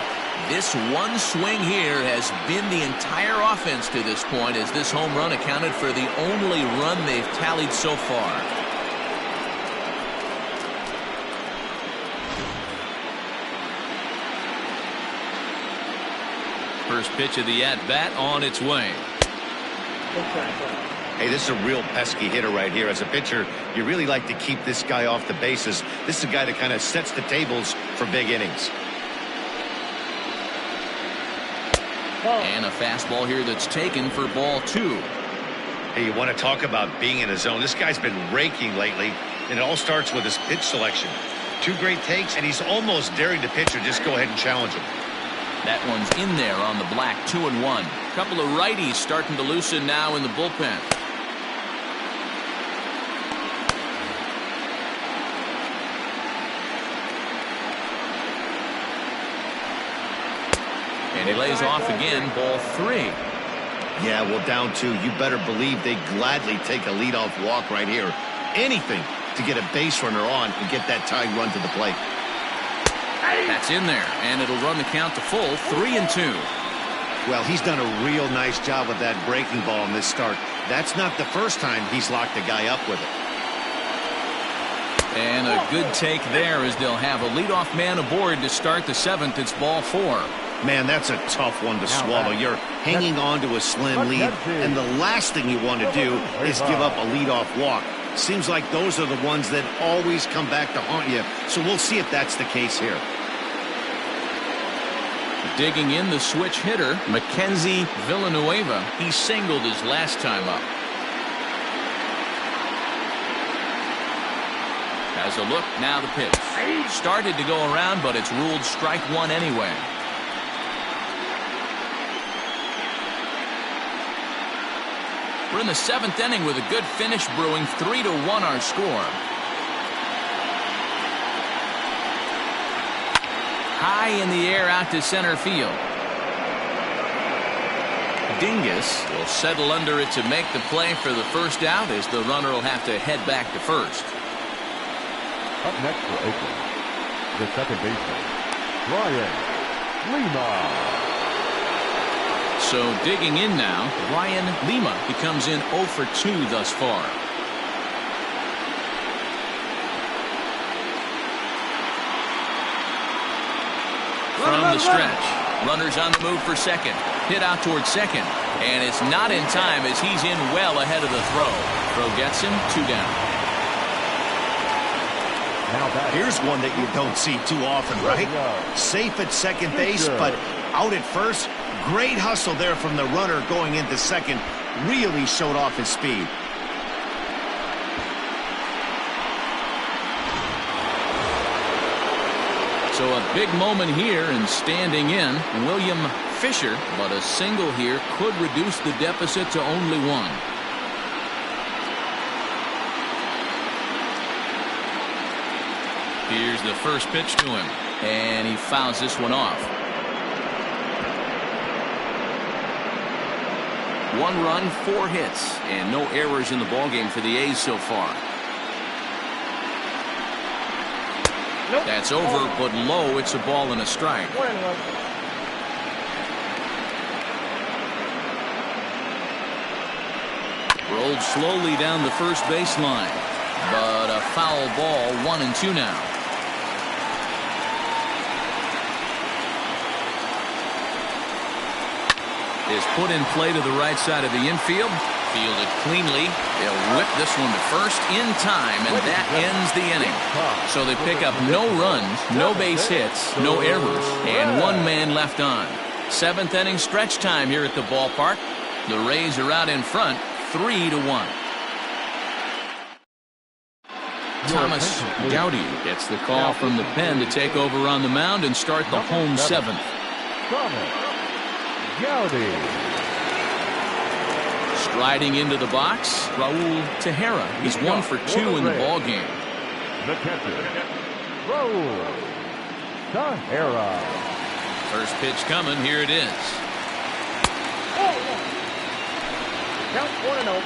This one swing here has been the entire offense to this point, as this home run accounted for the only run they've tallied so far. First pitch of the at-bat on its way. Hey, this is a real pesky hitter right here. As a pitcher, you really like to keep this guy off the bases. This is a guy that kind of sets the tables for big innings. And a fastball here that's taken for ball 2. Hey, you want to talk about being in a zone. This guy's been raking lately, and it all starts with his pitch selection. 2 great takes, and he's almost daring the pitcher just go ahead and challenge him. That one's in there on the black. 2-1. Couple of righties starting to loosen now in the bullpen. And he lays off again, ball 3. Yeah, well, down 2. You better believe they gladly take a leadoff walk right here. Anything to get a base runner on and get that tying run to the plate. That's in there, and it'll run the count to full, 3-2. Well, he's done a real nice job with that breaking ball in this start. That's not the first time he's locked a guy up with it. And a good take there, as they'll have a leadoff man aboard to start the 7th. It's ball 4. Man, that's a tough one to swallow. You're hanging on to a slim lead, and the last thing you want to do is give up a leadoff walk. Seems like those are the ones that always come back to haunt you. So we'll see if that's the case here. Digging in the switch hitter, Mackenzie Villanueva. He singled his last time up. Has a look, now the pitch. Started to go around, but it's ruled strike one anyway. We're in the 7th inning with a good finish brewing. 3-1 our score. High in the air out to center field. Dingus will settle under it to make the play for the first out, as the runner will have to head back to first. Up next for Oakland, the second baseman, Lima. So digging in now, Lima becomes in 0 for 2 thus far. From the stretch, runners on the move for second. Hit out towards second, and it's not in time as he's in well ahead of the throw. Throw gets him, 2 down. Here's one that you don't see too often, right? Safe at second base, but out at first. Great hustle there from the runner going into second. Really showed off his speed. So a big moment here, and standing in, William Fisher, but a single here could reduce the deficit to only 1. Here's the first pitch to him, and he fouls this one off. 1 run, 4 hits, and no errors in the ballgame for the A's so far. Nope. That's over, but low. It's a ball and a strike. 1-1. Rolled slowly down the first baseline, but a foul ball. 1-2 now. Is put in play to the right side of the infield. Fielded cleanly. They'll whip this one to first in time, and that ends the inning. So they pick up no runs, no base hits, no errors, and 1 man left on. 7th inning stretch time here at the ballpark. The Rays are out in front, 3-1. Thomas Gowdy gets the call from the pen to take over on the mound and start the home 7th. Gowdy. Striding into the box, Raul Tejera. He's 1 for 2 in the ball game. The catcher, Raul Tejera. First pitch coming. Here it is. Count 1-0.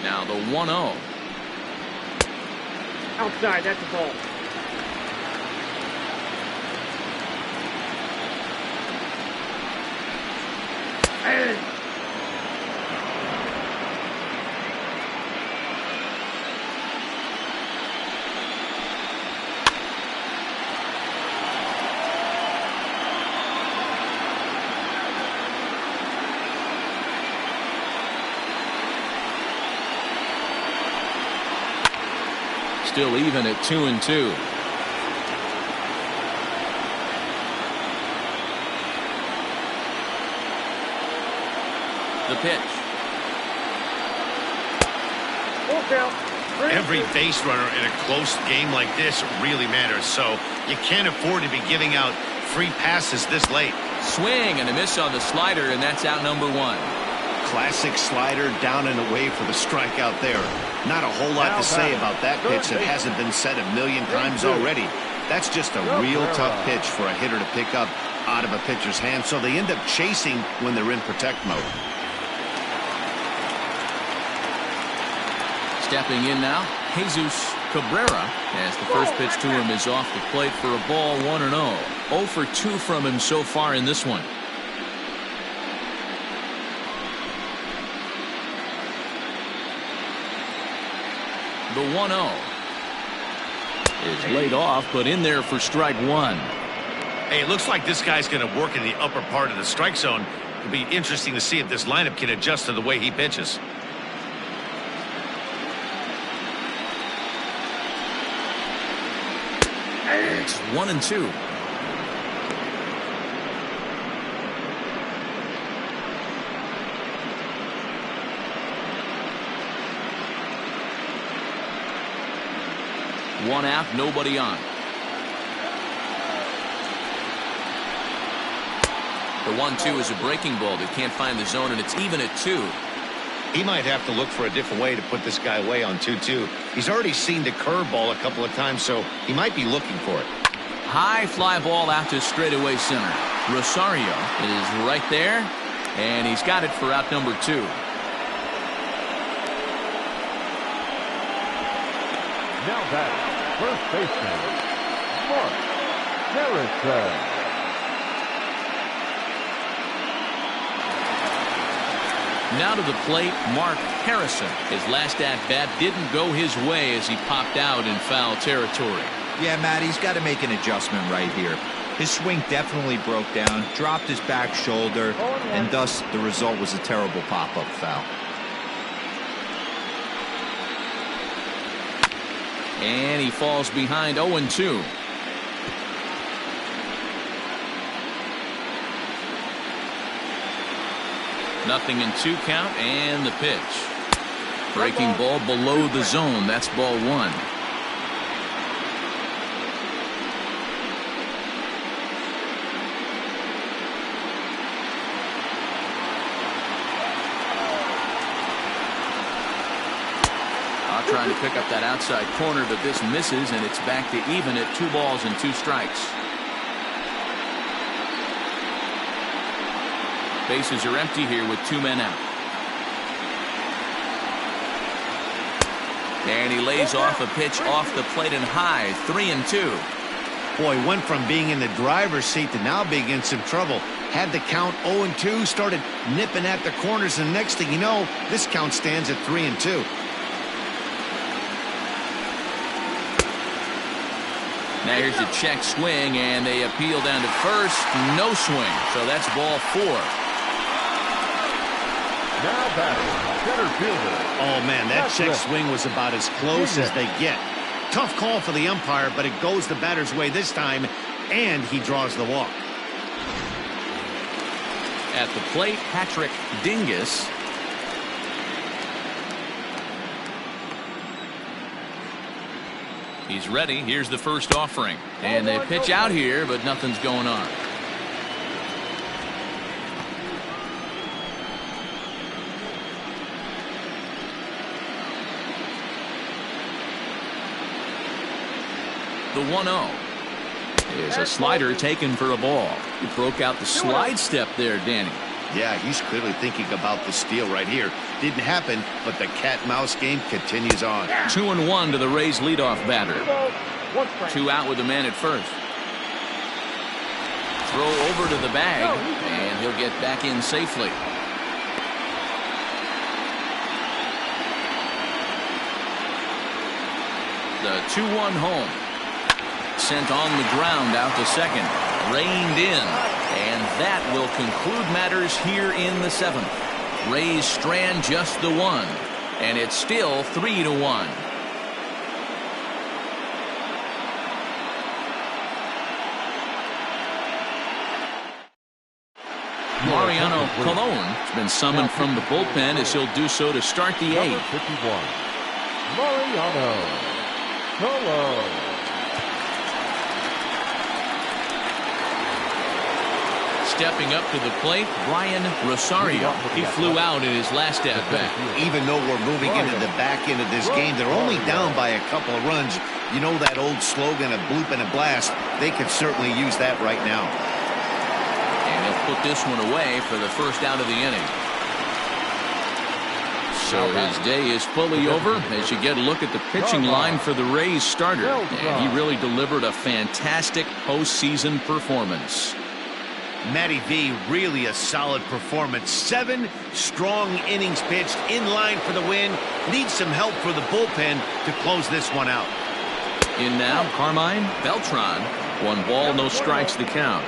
Now the 1-0. Outside, that's a ball. And Still even at 2-2. The pitch. full count. Every base runner in a close game like this really matters, so you can't afford to be giving out free passes this late. Swing and a miss on the slider, and that's out number 1. Classic slider down and away for the strikeout there. Not a whole lot to say about that pitch that hasn't been said a million times already. That's just a real tough pitch for a hitter to pick up out of a pitcher's hand, so they end up chasing when they're in protect mode. Stepping in now, Jesus Cabrera, as the first pitch to him is off the plate for a ball. 1-0. 0 for 2 from him so far in this one. The 1-0 is laid off, but in there for strike 1. Hey, it looks like this guy's going to work in the upper part of the strike zone. It'll be interesting to see if this lineup can adjust to the way he pitches. It's 1-2. One out, nobody on. The 1-2 is a breaking ball that can't find the zone, and it's even at 2. He might have to look for a different way to put this guy away on 2-2. He's already seen the curveball a couple of times, so he might be looking for it. High fly ball out to straightaway center. Rosario is right there, and he's got it for out number 2. Now batting, first baseman, Mark Harrison. Now to the plate, Mark Harrison. His last at-bat didn't go his way as he popped out in foul territory. Yeah, Matt, he's got to make an adjustment right here. His swing definitely broke down, dropped his back shoulder, and thus the result was a terrible pop-up foul. And he falls behind 0-2. Nothing in 2 count, and the pitch. Breaking ball below the zone. That's ball 1. Trying to pick up that outside corner, but this misses, and it's back to even at 2 balls and 2 strikes. Bases are empty here with 2 men out. And he lays off a pitch off the plate and high. 3-2. Boy, went from being in the driver's seat to now being in some trouble. Had the count 0-2, started nipping at the corners, and next thing you know, this count stands at 3-2. Now here's a check swing, and they appeal down to first. No swing, so that's ball 4. Now batting, center fielder. Oh, man, that check swing was about as close as they get. Tough call for the umpire, but it goes the batter's way this time, and he draws the walk. At the plate, Patrick Dingus. He's ready. Here's the first offering. And they pitch out here, but nothing's going on. The 1-0 is a slider taken for a ball. He broke out the slide step there, Danny. Yeah, he's clearly thinking about the steal right here. Didn't happen, but the cat-mouse game continues on. 2-1 to the Rays leadoff batter. 2 out with the man at first. Throw over to the bag, and he'll get back in safely. The 2-1 home. Sent on the ground out to second. Reined in. And that will conclude matters here in the 7th. Rays strand just the 1. And it's still 3-1. Mariano Colon has been summoned from the bullpen as he'll do so to start the 8th. 51. Mariano Colon. Stepping up to the plate, Brian Rosario. He flew out in his last at-bat. Even though we're moving into the back end of this game, they're only down by a couple of runs. You know that old slogan, a bloop and a blast. They could certainly use that right now. And he'll put this one away for the first out of the inning. So his day is fully over as you get a look at the pitching line for the Rays starter. And he really delivered a fantastic postseason performance. Matty V, really a solid performance. 7 strong innings pitched, in line for the win. Needs some help for the bullpen to close this one out. In now, Carmine Beltran. 1 ball, no strikes to count.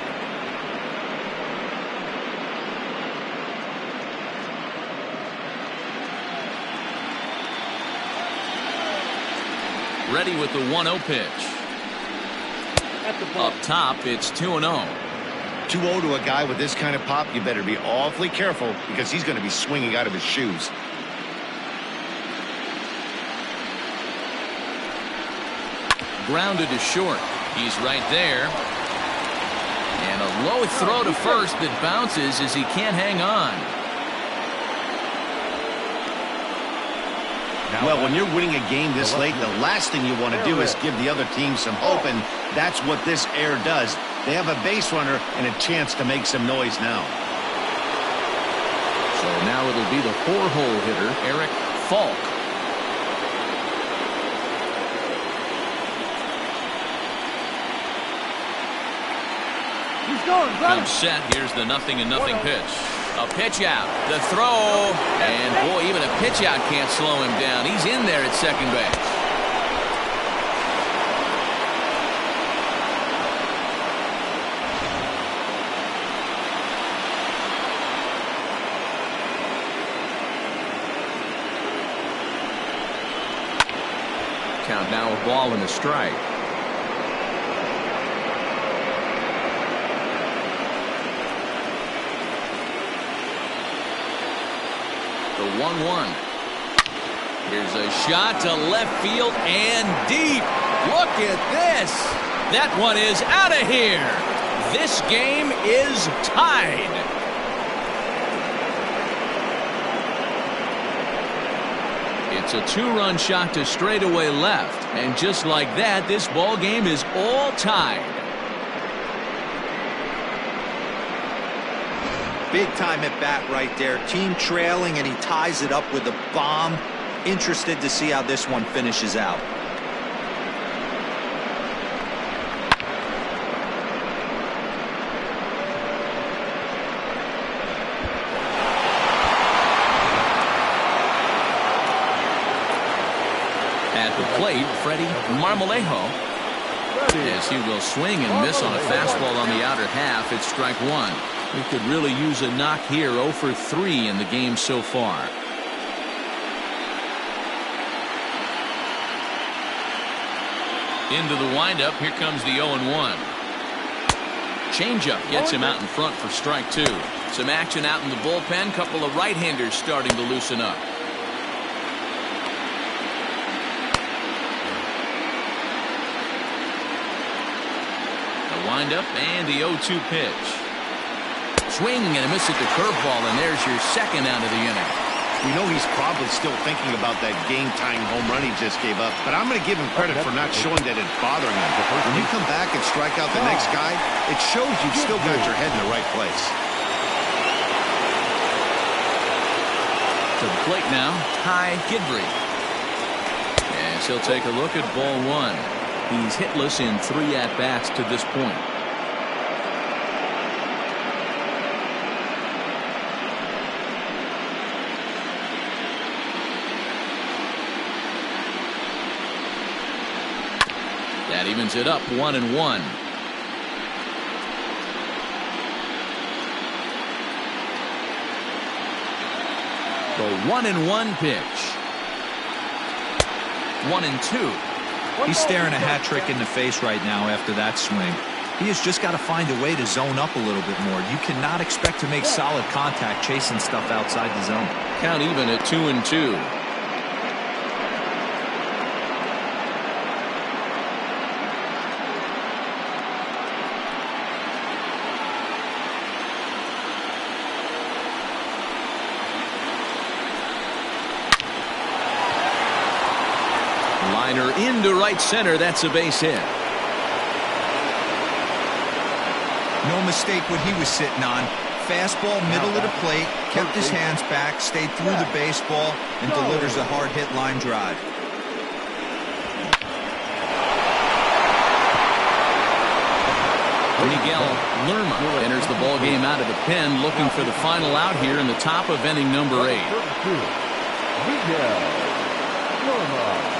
Ready with the 1-0 pitch. Up top, it's 2-0. 2-0 to a guy with this kind of pop, you better be awfully careful because he's going to be swinging out of his shoes. Grounded to short. He's right there. And a low throw to first that bounces as he can't hang on. Well, when you're winning a game this late, the last thing you want to do is give the other team some hope, and that's what this error does. They have a base runner and a chance to make some noise now. So now it'll be the 4-hole hitter, Eric Falk. Comes set. Here's the 0-0 pitch. A pitch out. The throw. And boy, even a pitch out can't slow him down. He's in there at second base. Count now, a ball and a strike. The 1-1. Here's a shot to left field and deep. Look at this. That one is out of here. This game is tied. It's a 2-run shot to straightaway left. And just like that, this ball game is all tied. Big time at bat right there. Team trailing, and he ties it up with a bomb. Interested to see how this one finishes out. At the plate, Freddie Marmalejo. As he will swing and miss on a fastball on the outer half. It's strike 1. We could really use a knock here. 0 for 3 in the game so far. Into the windup. Here comes the 0-1. Changeup gets him out in front for strike 2. Some action out in the bullpen. Couple of right-handers starting to loosen up. The windup and the 0-2 pitch. Swing and a miss at the curveball, and there's your second out of the inning. We know he's probably still thinking about that game-tying home run he just gave up, but I'm going to give him credit for not showing that it's bothering him. When you come back and strike out the next guy, it shows you've still got your head in the right place. To the plate now, Ty Gidry. As he'll take a look at ball 1. He's hitless in 3 at-bats to this point. That evens it up 1-1. The 1-1 pitch. 1-2. He's staring a hat trick in the face right now after that swing. He has just got to find a way to zone up a little bit more. You cannot expect to make solid contact chasing stuff outside the zone. Count even at 2-2. Liner into right center. That's a base hit. No mistake what he was sitting on. Fastball, middle of the plate, kept his hands back, stayed through the baseball, and delivers a hard hit line drive. Miguel Lima enters the ball game out of the pen, looking for the final out here in the top of inning number 8. Miguel Lima.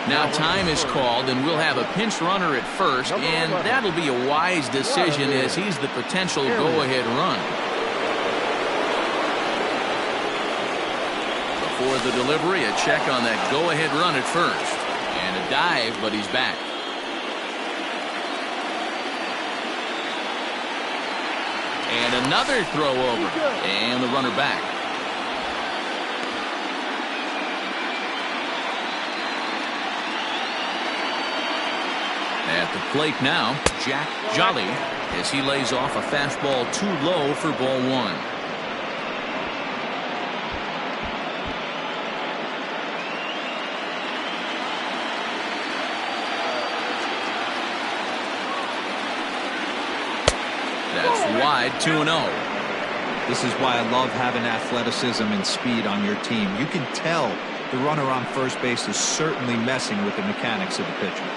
Now time is called, and we'll have a pinch runner at first, and that'll be a wise decision as he's the potential go-ahead run. Before the delivery, a check on that go-ahead run at first. And a dive, but he's back. And another throw over, and the runner back. At the plate now, Jack Jolly, as he lays off a fastball too low for ball one. That's wide, 2-0. This is why I love having athleticism and speed on your team. You can tell the runner on first base is certainly messing with the mechanics of the pitcher.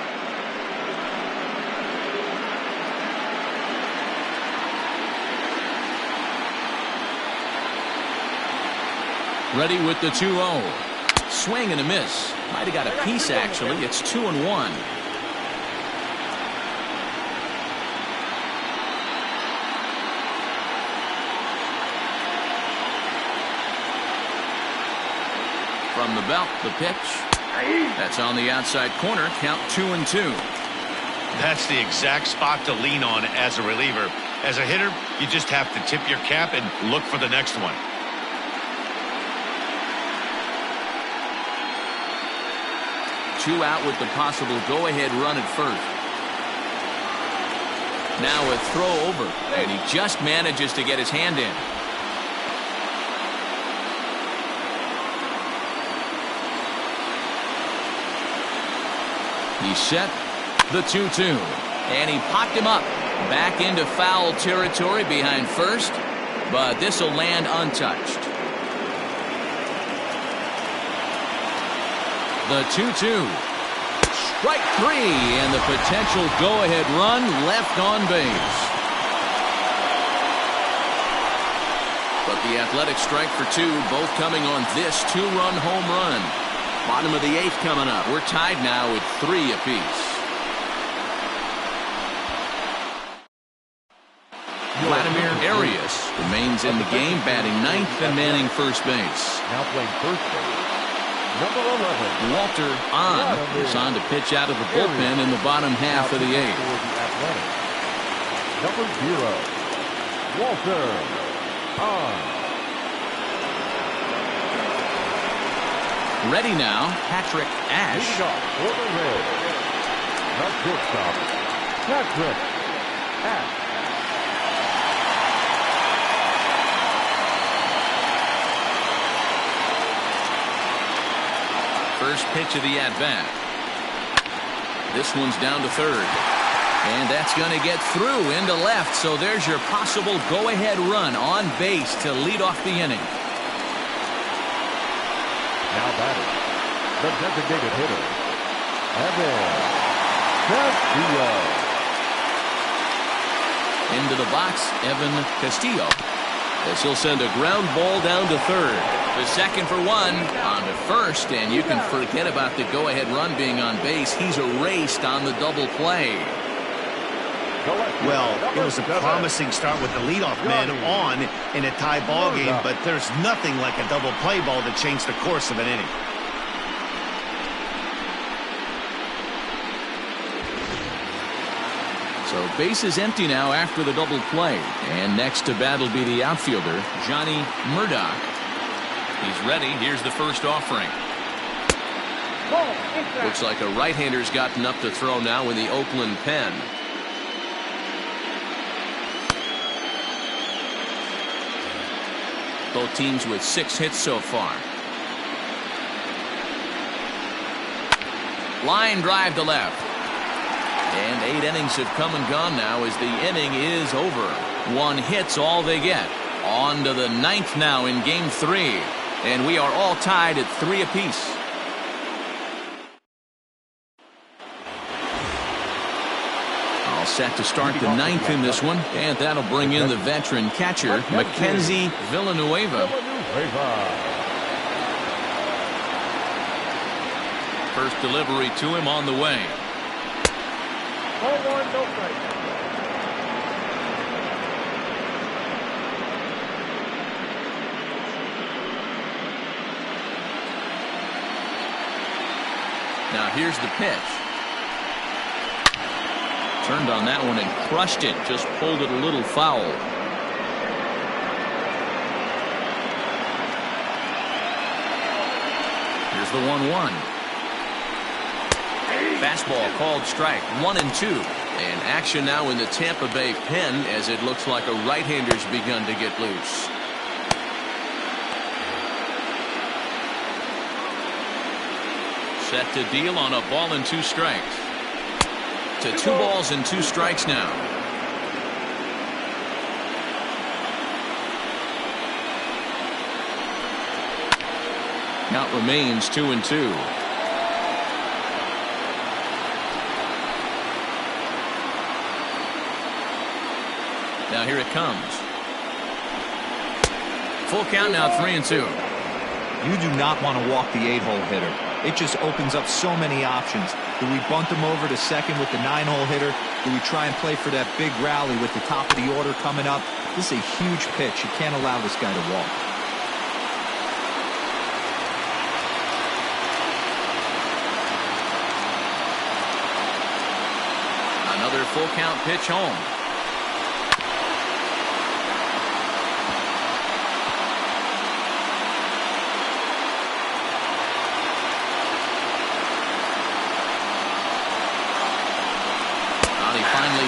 Ready with the 2-0. Swing and a miss. Might have got a piece, actually. It's 2-1. From the belt, the pitch. That's on the outside corner. Count 2-2. That's the exact spot to lean on as a reliever. As a hitter, you just have to tip your cap and look for the next one. Two out with the possible go-ahead run at first. Now a throw over, and he just manages to get his hand in. He set the 2-2, and he popped him up back into foul territory behind first, but this will land untouched. The 2-2. Strike three, and the potential go-ahead run left on base. But the athletic strike for two, both coming on this two-run home run. Bottom of the eighth coming up. We're tied now with 3 apiece. Vladimir Arias remains in the game, batting ninth and manning first base. Now playing first base, number 11. Walter is on to pitch out of the bullpen in the bottom half of the eighth. Number 0, Walter on. Ready now, Patrick Ash. Leading off for the Reds, the shortstop, Patrick Ash. First pitch of the at-bat. This one's down to third. And that's going to get through into left, so there's your possible go-ahead run on base to lead off the inning. Now batting, the designated hitter, Evan Castillo. Into the box, Evan Castillo. As he'll send a ground ball down to third. The second for one, on to first, and you can forget about the go-ahead run being on base. He's erased on the double play. Well, it was a promising start with the leadoff man on in a tie ball game, but there's nothing like a double play ball to change the course of an inning. So base is empty now after the double play. And next to bat will be the outfielder, Johnny Murdoch. He's ready. Here's the first offering. Looks like a right-hander's gotten up to throw now in the Oakland pen. Both teams with 6 hits so far. Line drive to left. And 8 innings have come and gone now as the inning is over. 1 hit's all they get. On to the 9th now in game 3. And we are all tied at 3 apiece. All set to start the 9th in this one. And that'll bring in the veteran catcher, Mackenzie Villanueva. First delivery to him on the way. 0-1, no strike. Now here's the pitch. Turned on that one and crushed it. Just pulled it a little foul. Here's the 1-1. Fastball called strike. 1-2. And action now in the Tampa Bay pen as it looks like a right-hander's begun to get loose. Set to deal on a ball and 2 strikes. To 2 balls and 2 strikes now. Count remains 2-2. Now here it comes. Full count now, 3-2. You do not want to walk the 8-hole hitter. It just opens up so many options. Do we bunt him over to second with the 9-hole hitter? Do we try and play for that big rally with the top of the order coming up? This is a huge pitch. You can't allow this guy to walk. Another full count pitch home.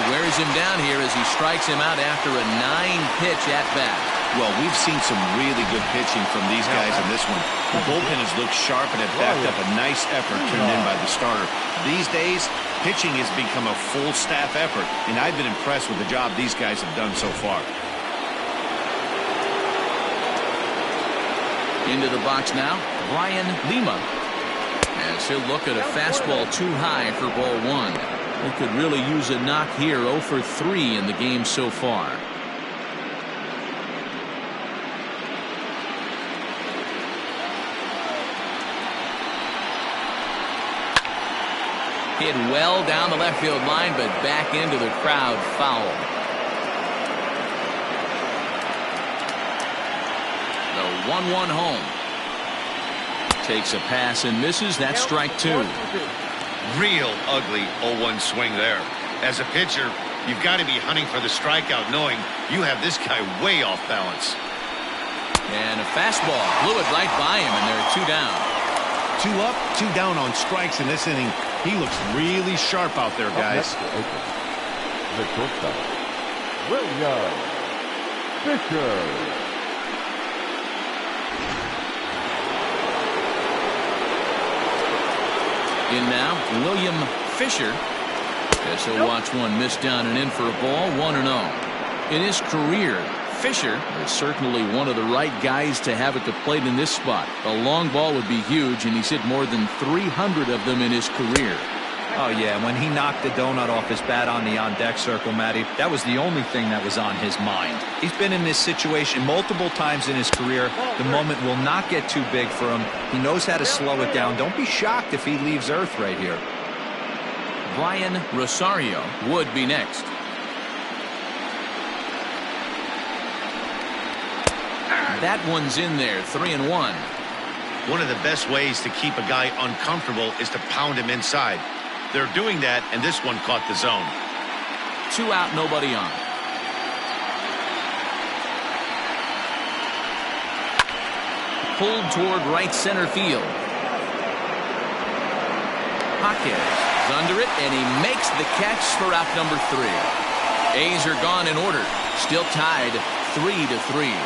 Wears him down here as he strikes him out after a 9-pitch at-bat. Well, we've seen some really good pitching from these guys in this one. The bullpen has looked sharp and have backed up a nice effort turned in by the starter. These days, pitching has become a full staff effort, and I've been impressed with the job these guys have done so far. Into the box now, Lima. As he'll look at a fastball too high for ball 1. They could really use a knock here. 0 for 3 in the game so far. Hit well down the left field line, but back into the crowd, foul. The 1-1 home. Takes a pass and misses. That's strike 2. Real ugly 0-1 swing there. As a pitcher, you've got to be hunting for the strikeout knowing you have this guy way off balance. And a fastball blew it right by him, and there are 2 down. 2 up, 2 down on strikes in this inning. He looks really sharp out there, guys. The shortstop, William Fisher. In now, William Fisher. As he'll watch one miss down and in for a ball. 1-0. In his career, Fisher is certainly one of the right guys to have at the plate in this spot. A long ball would be huge, and he's hit more than 300 of them in his career. Oh, yeah, when he knocked the donut off his bat on the on-deck circle, Matty, that was the only thing that was on his mind. He's been in this situation multiple times in his career. The moment will not get too big for him. He knows how to slow it down. Don't be shocked if he leaves Earth right here. Rosario would be next. That one's in there, 3-1. One of the best ways to keep a guy uncomfortable is to pound him inside. They're doing that, and this one caught the zone. 2 out, nobody on. Pulled toward right center field. Jaquez is under it, and he makes the catch for out number 3. A's are gone in order. Still tied 3-3.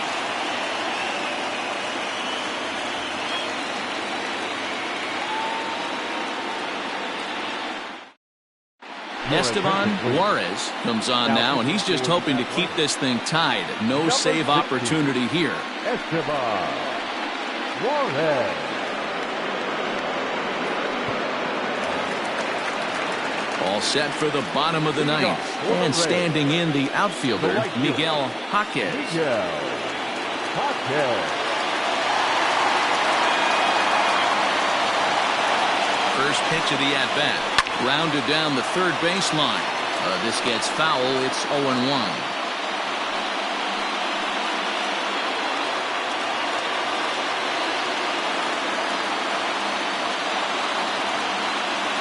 Esteban Juarez comes on now, and he's just hoping to keep this thing tied. No save opportunity here. Esteban Juarez. All set for the bottom of the 9th. And standing in the outfielder, Miguel Jaquez. First pitch of the at-bat. Grounded down the third baseline. This gets foul. It's 0-1.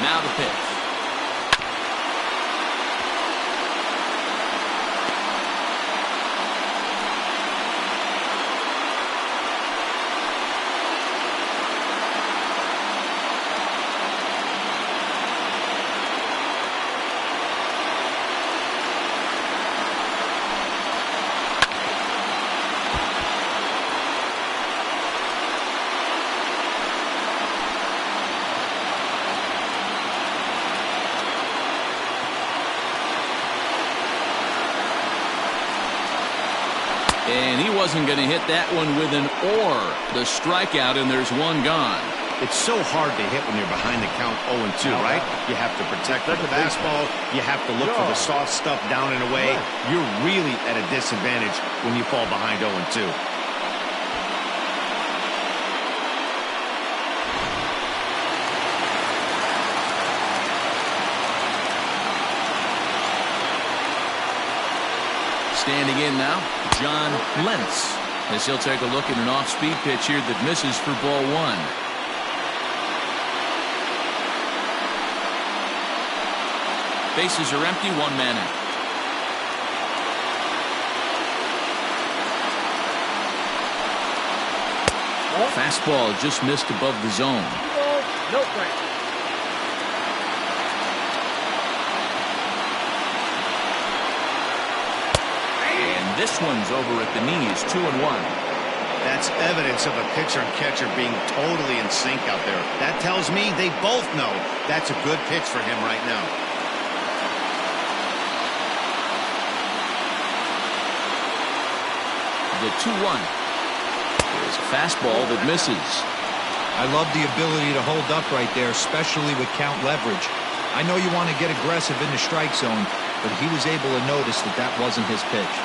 Now the pitch. And he wasn't going to hit that one with an or. The strikeout, and there's one gone. It's so hard to hit when you're behind the count 0-2, right? You have to protect the fastball. You have to look for the soft stuff down and away. You're really at a disadvantage when you fall behind 0-2. Standing in now, John Lentz, as he'll take a look at an off-speed pitch here that misses for ball one. Bases are empty, one man out. Fastball just missed above the zone. No strike. This one's over at the knees, 2-1. That's evidence of a pitcher and catcher being totally in sync out there. That tells me they both know that's a good pitch for him right now. The 2-1 is a fastball that misses. I love the ability to hold up right there, especially with count leverage. I know you want to get aggressive in the strike zone, but he was able to notice that that wasn't his pitch.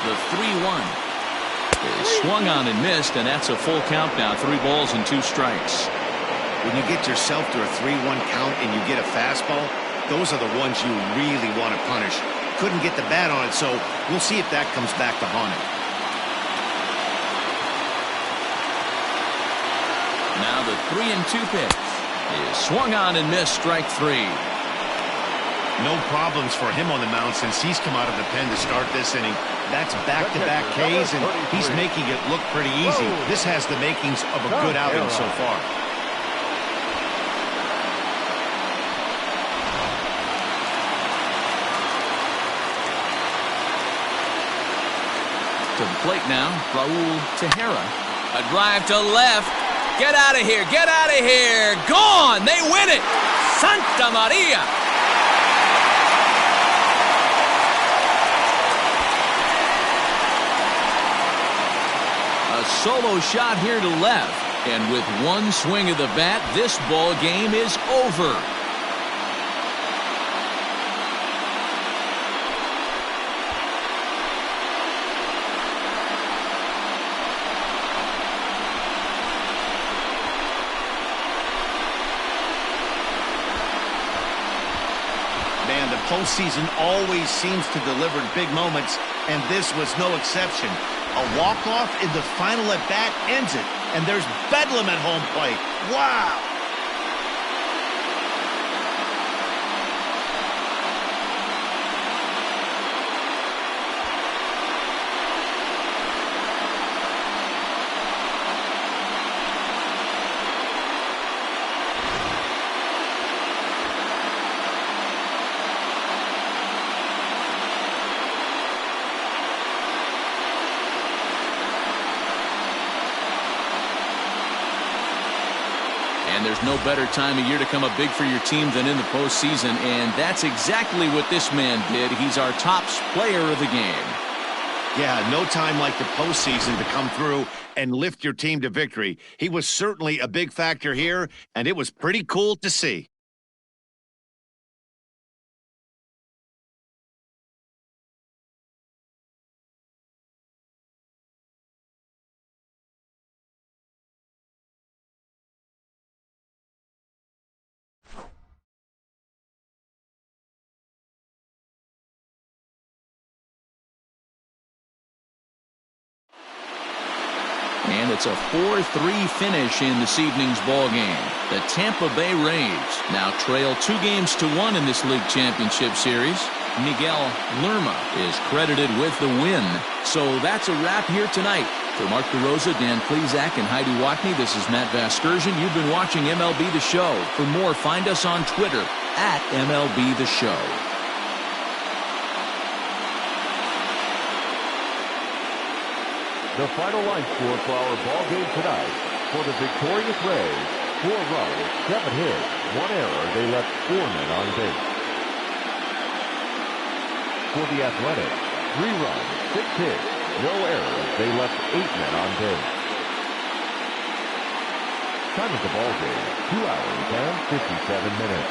The 3-1 is swung on and missed, and that's a full count now. 3 balls and 2 strikes. When you get yourself to a 3-1 count and you get a fastball, those are the ones you really want to punish. Couldn't get the bat on it, so we'll see if that comes back to haunt him. Now the 3-2 pitch is swung on and missed, strike 3. No problems for him on the mound since he's come out of the pen to start this inning. That's back-to-back Ks, and he's making it look pretty easy. This has the makings of a good outing so far. To the plate now, Raul Tejera. A drive to left. Get out of here. Get out of here. Gone. They win it. Santa Maria. A solo shot here to left. And with one swing of the bat, this ball game is over. Man, the postseason always seems to deliver big moments, and this was no exception. A walk-off in the final at-bat ends it, and there's bedlam at home plate. Wow! And there's no better time of year to come up big for your team than in the postseason, and that's exactly what this man did. He's our top player of the game. Yeah, no time like the postseason to come through and lift your team to victory. He was certainly a big factor here, and it was pretty cool to see. And it's a 4-3 finish in this evening's ball game. The Tampa Bay Rays now trail 2-1 in this league championship series. Miguel Lerma is credited with the win. So that's a wrap here tonight. For Mark DeRosa, Dan Plesac, and Heidi Watney, this is Matt Vasgersian. You've been watching MLB The Show. For more, find us on Twitter at MLB The Show. The final line score for our ball game tonight. For the victorious Rays, 4 runs, 7 hits, 1 error. They left 4 men on base. For the Athletics, 3 runs, 6 hits, no errors. They left 8 men on base. Time of the ball game, 2 hours and 57 minutes.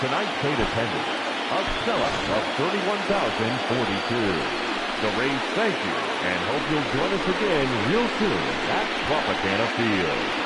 Tonight's paid attendance, a sellout of 31,042. The Rays thank you and hope you'll join us again real soon at Tropicana Field.